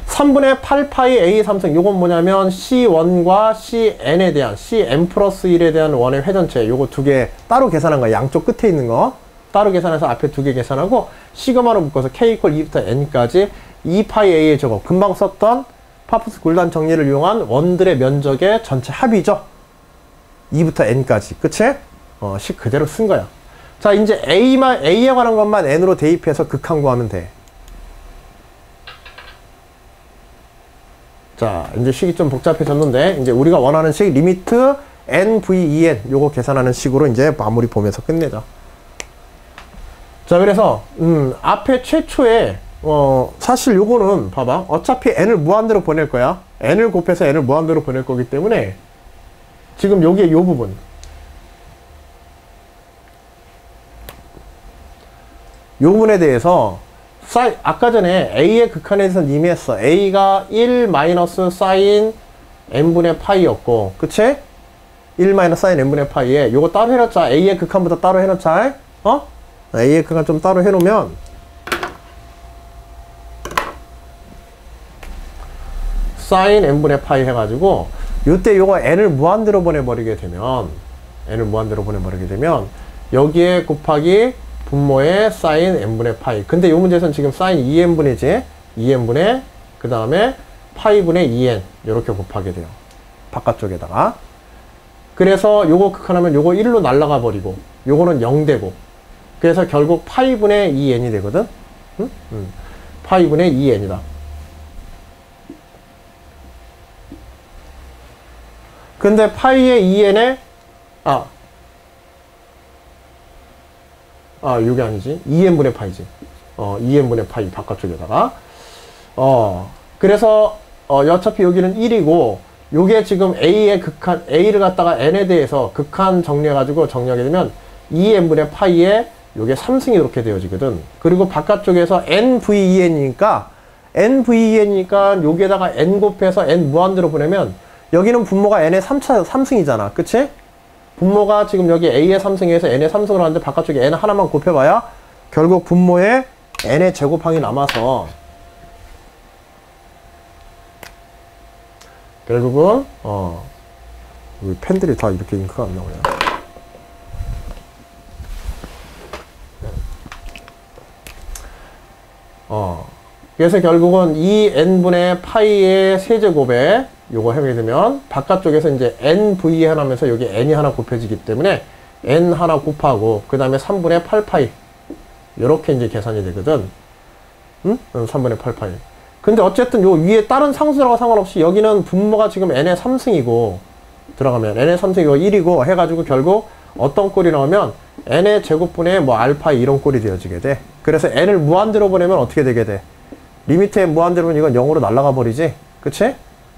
3분의 8파이 A 삼성, 요건 뭐냐면 C1과 CN에 대한, CN 플러스 1에 대한 원의 회전체, 요거 두 개 따로 계산한 거야. 양쪽 끝에 있는 거. 따로 계산해서 앞에 두 개 계산하고, 시그마로 묶어서 K 이퀄 2부터 N까지 2파이 A의 제곱, 금방 썼던 파프스 골단 정리를 이용한 원들의 면적의 전체 합이죠. 2부터 N까지. 그치? 식 그대로 쓴 거야. 자, 이제 A에 관한 것만 N으로 대입해서 극한 구하면 돼. 자, 이제 식이 좀 복잡해졌는데, 이제 우리가 원하는 식, 리미트 NVEN, 요거 계산하는 식으로 이제 마무리 보면서 끝내자. 자, 그래서, 앞에 최초에, 사실 요거는, 봐봐. 어차피 n을 무한대로 보낼 거야. n을 곱해서 n을 무한대로 보낼 거기 때문에, 지금 요게 요 부분. 요 부분에 대해서, 아까 전에 A의 극한에 대해서는 이미 했어. A가 1 마이너스 사인 n분의 파이였고, 그치? 1 마이너스 사인 n분의 파이에 요거 따로 해놓자. A의 극한부터 따로 해놓자. A의 극한 좀 따로 해놓으면 사인 n분의 파이 해가지고 요때 요거 n을 무한대로 보내버리게 되면 여기에 곱하기 분모의 사인 n분의 파이. 근데 요 문제에서는 지금 사인 2n분이지. 2n분의 그 다음에 파이분의 2n 요렇게 곱하게 돼요. 바깥쪽에다가. 그래서 요거 극한하면 요거 1로 날아가 버리고 요거는 0 되고, 그래서 결국 파이분의 2n이 되거든. 파이분의 2n이다. 근데 파이의 2n에 요게 아니지. 2n분의 파이지. 2n분의 파이 바깥쪽에다가. 그래서 어차피 여기는 1이고 요게 지금 A의 극한, A를 갖다가 N에 대해서 극한 정리해가지고 정리하게 되면 2n분의 파이에 요게 3승이 이렇게 되어지거든. 그리고 바깥쪽에서 NVEN이니까 여기에다가 N 곱해서 N 무한대로 보내면 여기는 분모가 N의 3승이잖아. 그치? 분모가 지금 여기 A의 3승에서 N의 3승을 하는데 바깥쪽에 N 하나만 곱해봐야 결국 분모에 N의 제곱항이 남아서 결국은 우리 펜들이 다 이렇게 잉크가 안 나오냐. 그래서 결국은 이 n분의 파이의 세제곱에 요거 하게 되면 바깥쪽에서 이제 nv 하나면서 여기 n이 하나 곱해지기 때문에 n 하나 곱하고 그 다음에 3분의 8파이 요렇게 이제 계산이 되거든. 3분의 8파이. 근데 어쨌든 요 위에 다른 상수라고 상관없이 여기는 분모가 지금 n의 3승이고 들어가면 n의 3승이고 1이고 해가지고 결국 어떤 꼴이 나오면 n의 제곱분의 뭐 알파 이런 꼴이 되어지게 돼. 그래서 n을 무한대로 보내면 어떻게 되게 돼? 리미트에 무한대로 보면 이건 0으로 날아가 버리지. 그치?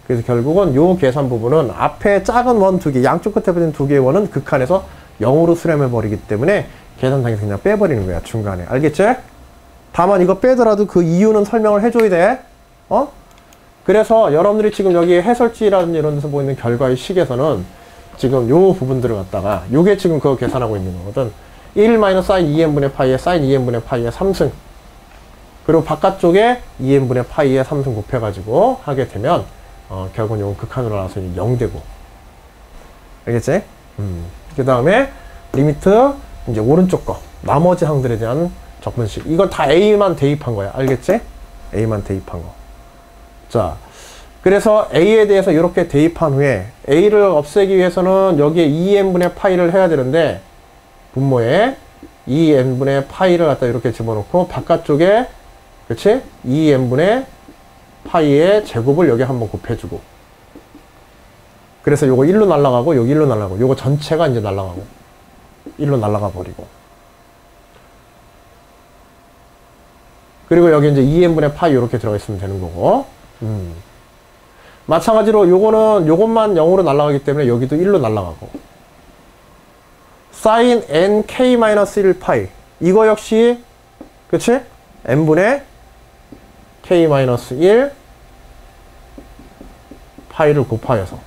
그래서 결국은 요 계산 부분은 앞에 작은 원 두 개, 양쪽 끝에 붙은 두 개의 원은 극한에서 0으로 수렴해 버리기 때문에 계산상에서 그냥 빼버리는 거야, 중간에. 알겠지? 다만 이거 빼더라도 그 이유는 설명을 해줘야 돼. 그래서 여러분들이 지금 여기 해설지라든지 이런 데서 보이는 결과의 식에서는 지금 요 부분들을 갖다가 요게 지금 그거 계산하고 있는 거거든. 1 마이너스 사인 2n분의 파이에 사인 2n분의 파이에 3승. 그리고 바깥쪽에 2n분의 파이에 3승 곱해가지고 하게 되면 결국은 요건 극한으로 나와서 0 되고. 알겠지? 그 다음에 리미트 이제 오른쪽 거 나머지 항들에 대한 적분식. 이건 다 A만 대입한 거야. 알겠지? A만 대입한 거. 자, 그래서 A에 대해서 이렇게 대입한 후에 A를 없애기 위해서는 여기에 2n분의 파이를 해야 되는데 분모에 2n분의 파이를 갖다 이렇게 집어넣고 바깥쪽에 그치? 2n분의 파이의 제곱을 여기 한번 곱해주고, 그래서 요거 1로 날아가고 여기 1로 날아가고 요거 전체가 이제 날아가고 1로 날아가 버리고, 그리고 여기 이제 2n분의 파이 이렇게 들어가 있으면 되는 거고. 마찬가지로 요거는 요것만 0으로 날아가기 때문에 여기도 1로 날아가고, 사인 nk-1 파이 이거 역시 그치? n분의 k-1 파이를 곱하여서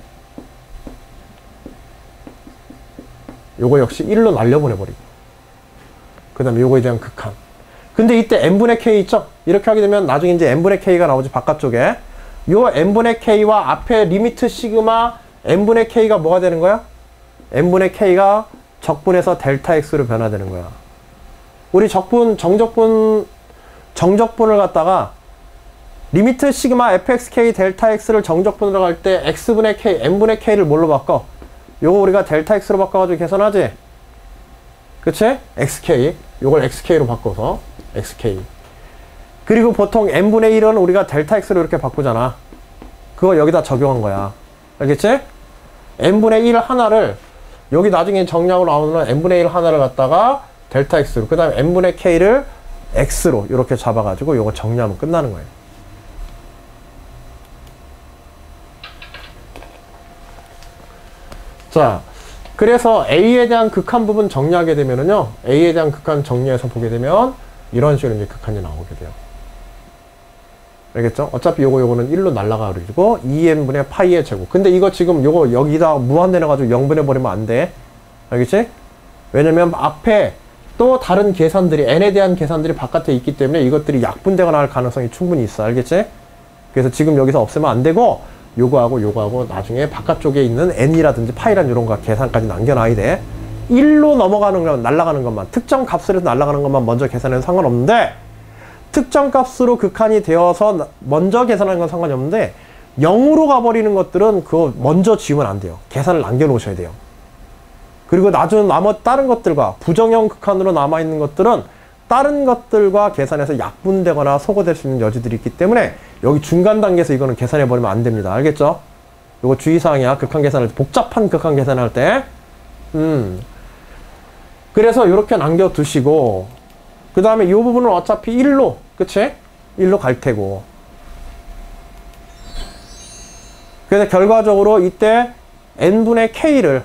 요거 역시 1로 날려보내버리고, 그 다음에 요거에 대한 극한. 근데 이때 n분의 k 있죠? 이렇게 하게 되면 나중에 이제 n분의 k가 나오지 바깥쪽에. 요 n분의 k와 앞에 리미트 시그마 n분의 k가 뭐가 되는 거야? n분의 k가 적분에서 델타 x로 변화되는 거야. 우리 정적분을 갖다가 리미트 시그마 fxk 델타 x를 정적분으로 갈 때 x분의 k, n분의 k를 뭘로 바꿔? 요거 우리가 델타 x로 바꿔가지고 계산하지? 그치? xk. 요걸 xk로 바꿔서 xk. 그리고 보통 n분의 1은 우리가 델타 x로 이렇게 바꾸잖아. 그거 여기다 적용한 거야. 알겠지? n분의 1 하나를 여기 나중에 정리하고 나오는 n분의 1 하나를 갖다가 델타 x로, 그 다음에 n분의 k를 x로 이렇게 잡아가지고 요거 정리하면 끝나는 거예요. 자, 그래서 a에 대한 극한 부분 정리하게 되면은요, a에 대한 극한 정리해서 보게 되면 이런 식으로 이제 극한이 나오게 돼요. 알겠죠? 어차피 요거는 1로 날라가가지고 2n분의 파이의 제곱. 근데 이거 지금 요거 여기다 무한대내가지고 0분해 버리면 안 돼. 알겠지? 왜냐면 앞에 또 다른 계산들이, n에 대한 계산들이 바깥에 있기 때문에 이것들이 약분되거나 할 가능성이 충분히 있어. 알겠지? 그래서 지금 여기서 없애면 안 되고 요거하고 나중에 바깥쪽에 있는 n이라든지 파이란 이런 거 계산까지 남겨놔야 돼. 1로 넘어가는 건, 날아가는 것만, 특정 값으로 날아가는 것만 먼저 계산해도 상관없는데, 특정 값으로 극한이 되어서 먼저 계산하는 건 상관이 없는데 0으로 가버리는 것들은 그거 먼저 지우면 안 돼요. 계산을 남겨놓으셔야 돼요. 그리고 나중에 다른 것들과 부정형 극한으로 남아있는 것들은 다른 것들과 계산해서 약분되거나 소거될 수 있는 여지들이 있기 때문에 여기 중간 단계에서 이거는 계산해버리면 안 됩니다. 알겠죠? 이거 주의사항이야. 극한 계산할 때, 복잡한 극한 계산할 때. 그래서 이렇게 남겨두시고, 그 다음에 이 부분은 어차피 1로, 그치? 1로 갈 테고. 그래서 결과적으로 이때 n분의 k를,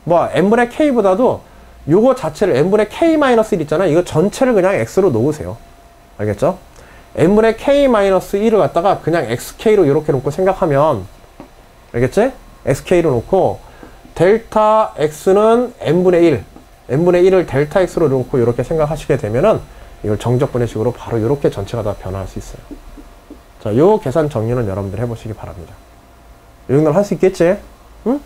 n분의 k보다도 요거 자체를 n분의 k-1 있잖아. 이거 전체를 그냥 x로 놓으세요. 알겠죠? n분의 k-1을 갖다가 그냥 xk로 이렇게 놓고 생각하면, 알겠지? xk로 놓고, 델타 x는 n분의 1. n분의 1을 델타 x로 놓고 이렇게 생각하시게 되면은 이걸 정적분해식으로 바로 이렇게 전체가 다 변화할 수 있어요. 자, 요 계산 정리는 여러분들 해보시기 바랍니다. 이 정도는 할 수 있겠지? 응?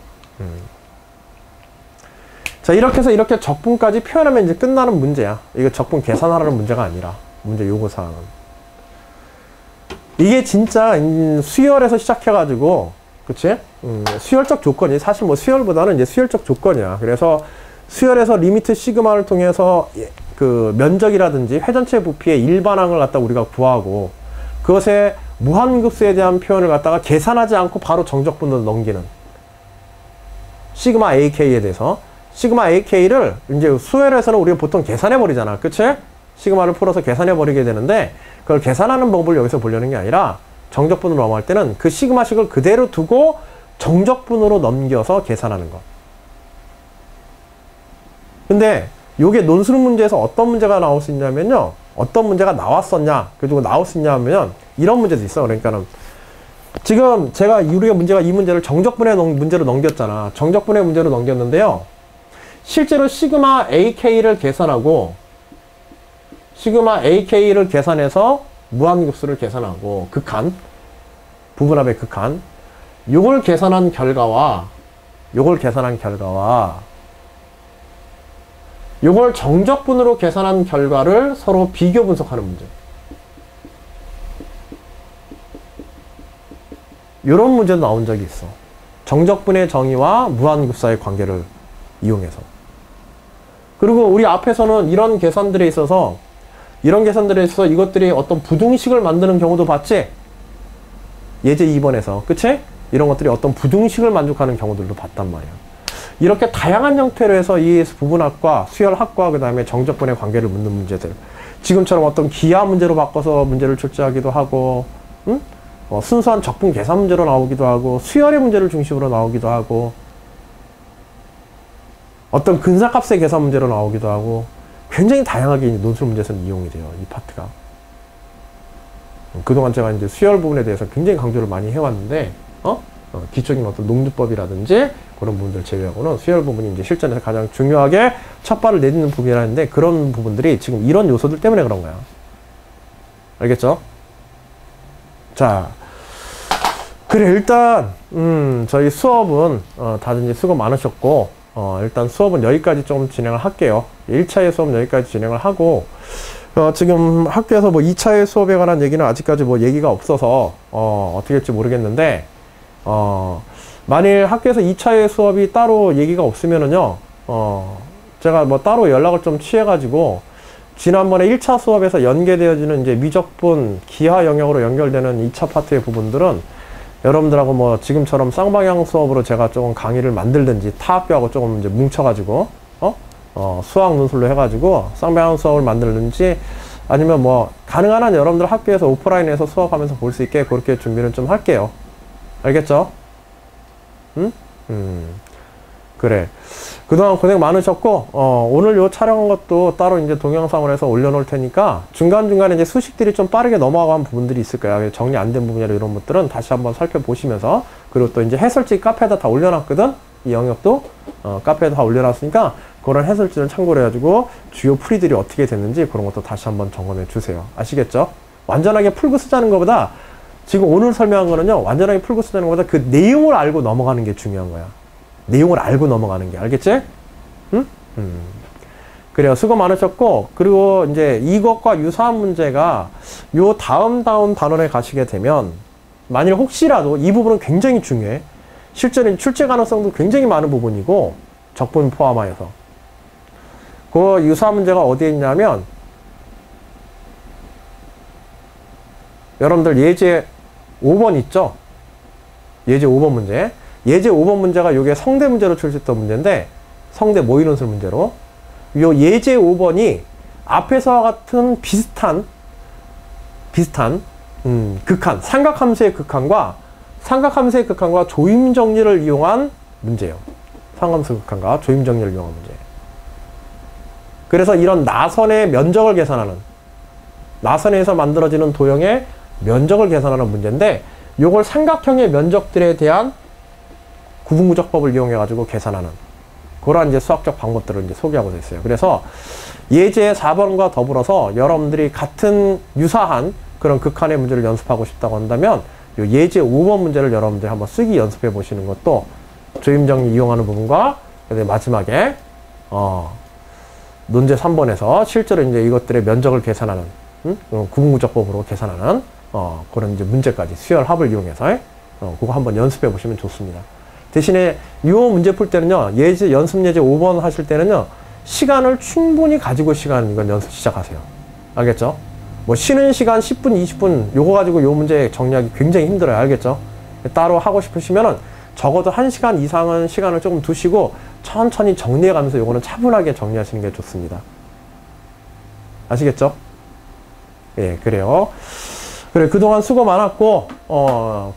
자, 이렇게 해서 이렇게 적분까지 표현하면 이제 끝나는 문제야. 이거 적분 계산하라는 문제가 아니라 문제 요구사항은. 이게 진짜 수열에서 시작해가지고, 그치? 수열적 조건이 사실 뭐 수열보다는 이제 수열적 조건이야. 그래서 수열에서 리미트 시그마를 통해서 그 면적이라든지 회전체 부피의 일반항을 갖다 우리가 구하고 그것의 무한급수에 대한 표현을 갖다가 계산하지 않고 바로 정적분으로 넘기는 시그마 AK에 대해서 시그마 AK를 이제 수열에서는 우리가 보통 계산해 버리잖아. 그치? 시그마를 풀어서 계산해 버리게 되는데 그걸 계산하는 법을 여기서 보려는 게 아니라 정적분으로 넘어갈 때는 그 시그마식을 그대로 두고 정적분으로 넘겨서 계산하는 것. 근데 요게 논술 문제에서 어떤 문제가 나올 수 있냐면요. 어떤 문제가 나왔었냐, 그리고 나올 수 있냐 하면 이런 문제도 있어. 그러니까는 지금 제가 우리가 문제가 이 문제를 정적분의 문제로 넘겼잖아. 정적분의 문제로 넘겼는데요. 실제로 시그마 AK를 계산하고 시그마 AK를 계산해서 무한급수를 계산하고 극한, 부분합의 극한, 요걸 계산한 결과와 요걸 정적분으로 계산한 결과를 서로 비교 분석하는 문제. 이런 문제도 나온 적이 있어. 정적분의 정의와 무한급수의 관계를 이용해서. 그리고 우리 앞에서는 이런 계산들에 있어서 이것들이 어떤 부등식을 만드는 경우도 봤지? 예제 2번에서. 그치? 이런 것들이 어떤 부등식을 만족하는 경우들도 봤단 말이야. 이렇게 다양한 형태로 해서 이 부분학과 수열학과 그 다음에 정적분의 관계를 묻는 문제들, 지금처럼 어떤 기하 문제로 바꿔서 문제를 출제하기도 하고, 순수한 적분 계산 문제로 나오기도 하고, 수열의 문제를 중심으로 나오기도 하고, 어떤 근사값의 계산 문제로 나오기도 하고, 굉장히 다양하게 논술 문제에서는 이용이 돼요, 이 파트가. 그동안 제가 이제 수열 부분에 대해서 굉장히 강조를 많이 해왔는데, 기초적인 어떤 농주법이라든지 그런 부분들 제외하고는 수열 부분이 이제 실전에서 가장 중요하게 첫 발을 내딛는 부분이라는데, 그런 부분들이 지금 이런 요소들 때문에 그런 거야. 알겠죠? 자, 그래, 일단, 저희 수업은, 다들 이제 수고 많으셨고, 일단 수업은 여기까지 좀 진행을 할게요. 1차의 수업은 여기까지 진행을 하고, 지금 학교에서 뭐 2차의 수업에 관한 얘기는 아직까지 뭐 얘기가 없어서, 어떻게 할지 모르겠는데, 만일 학교에서 2차의 수업이 따로 얘기가 없으면은요, 제가 뭐 따로 연락을 좀 취해가지고, 지난번에 1차 수업에서 연계되어지는 이제 미적분, 기하 영역으로 연결되는 2차 파트의 부분들은 여러분들하고 뭐 지금처럼 쌍방향 수업으로 제가 조금 강의를 만들든지 타 학교하고 조금 이제 뭉쳐가지고 수학 논술로 해가지고 쌍방향 수업을 만들든지 아니면 뭐 가능한 한 여러분들 학교에서 오프라인에서 수업하면서 볼 수 있게 그렇게 준비를 좀 할게요. 알겠죠? 응? 그래. 그동안 고생 많으셨고, 오늘 요 촬영한 것도 따로 이제 동영상을 해서 올려놓을 테니까, 중간중간에 이제 수식들이 좀 빠르게 넘어가는 부분들이 있을 거야. 정리 안 된 부분이나 이런 것들은 다시 한번 살펴보시면서, 그리고 또 이제 해설지 카페에다 다 올려놨거든? 이 영역도, 카페에다 다 올려놨으니까, 그런 해설지를 참고를 해가지고, 주요 풀이들이 어떻게 됐는지 그런 것도 다시 한번 점검해 주세요. 아시겠죠? 완전하게 풀고 쓰자는 것보다, 지금 오늘 설명한 거는요, 완전하게 풀고 쓰자는 것보다 그 내용을 알고 넘어가는 게 중요한 거야. 내용을 알고 넘어가는 게, 알겠지? 응? 그래요. 수고 많으셨고, 그리고 이제 이것과 유사한 문제가 요 다음 단원에 가시게 되면, 만일 혹시라도 이 부분은 굉장히 중요해. 실제로 출제 가능성도 굉장히 많은 부분이고, 적분 포함하여서. 그 유사한 문제가 어디에 있냐면, 여러분들 예제 5번 있죠? 예제 5번 문제. 예제 5번 문제가 요게 성대 문제로 출제했던 문제인데, 성대 모의논술 문제로. 요 예제 5번이 앞에서와 같은 비슷한 극한, 삼각함수의 극한과 조임 정리를 이용한 문제예요. 삼각함수 극한과 조임 정리를 이용한 문제. 그래서 이런 나선의 면적을 계산하는, 나선에서 만들어지는 도형의 면적을 계산하는 문제인데, 요걸 삼각형의 면적들에 대한 구분구적법을 이용해가지고 계산하는 그런 이제 수학적 방법들을 이제 소개하고 있어요. 그래서 예제 4번과 더불어서 여러분들이 같은 유사한 그런 극한의 문제를 연습하고 싶다고 한다면 요 예제 5번 문제를 여러분들이 한번 쓰기 연습해 보시는 것도 조임정리 이용하는 부분과 마지막에 논제 3번에서 실제로 이제 이것들의 면적을 계산하는 구분구적법으로 계산하는 그런 이제 문제까지 수열합을 이용해서 그거 한번 연습해 보시면 좋습니다. 대신에 이 문제 풀 때는요, 연습 예제 5번 하실 때는요, 시간을 충분히 가지고 이건 연습 시작하세요. 알겠죠? 뭐 쉬는 시간 10분, 20분 요거 가지고 요 문제 정리하기 굉장히 힘들어요. 알겠죠? 따로 하고 싶으시면은 적어도 1시간 이상은 시간을 조금 두시고 천천히 정리해 가면서 요거는 차분하게 정리하시는 게 좋습니다. 아시겠죠? 예, 그래요. 그래, 그동안 수고 많았고,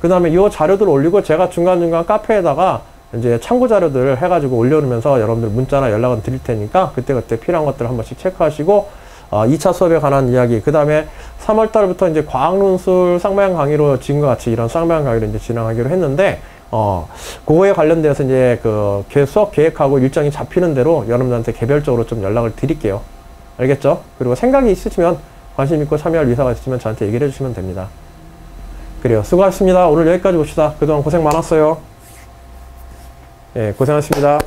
그 다음에 이 자료들 올리고 제가 중간중간 카페에다가 이제 참고 자료들 해가지고 올려놓으면서 여러분들 문자나 연락은 드릴 테니까 그때그때 필요한 것들 한 번씩 체크하시고, 2차 수업에 관한 이야기, 그 다음에 3월달부터 이제 과학논술 쌍방향 강의로 지금과 같이 이런 쌍방향 강의를 이제 진행하기로 했는데, 그거에 관련돼서 이제 그 수업 계획하고 일정이 잡히는 대로 여러분들한테 개별적으로 좀 연락을 드릴게요. 알겠죠? 그리고 생각이 있으시면 관심 있고 참여할 의사가 있으면 저한테 얘기를 해주시면 됩니다. 그래요. 수고하셨습니다. 오늘 여기까지 봅시다. 그동안 고생 많았어요. 예, 고생하셨습니다.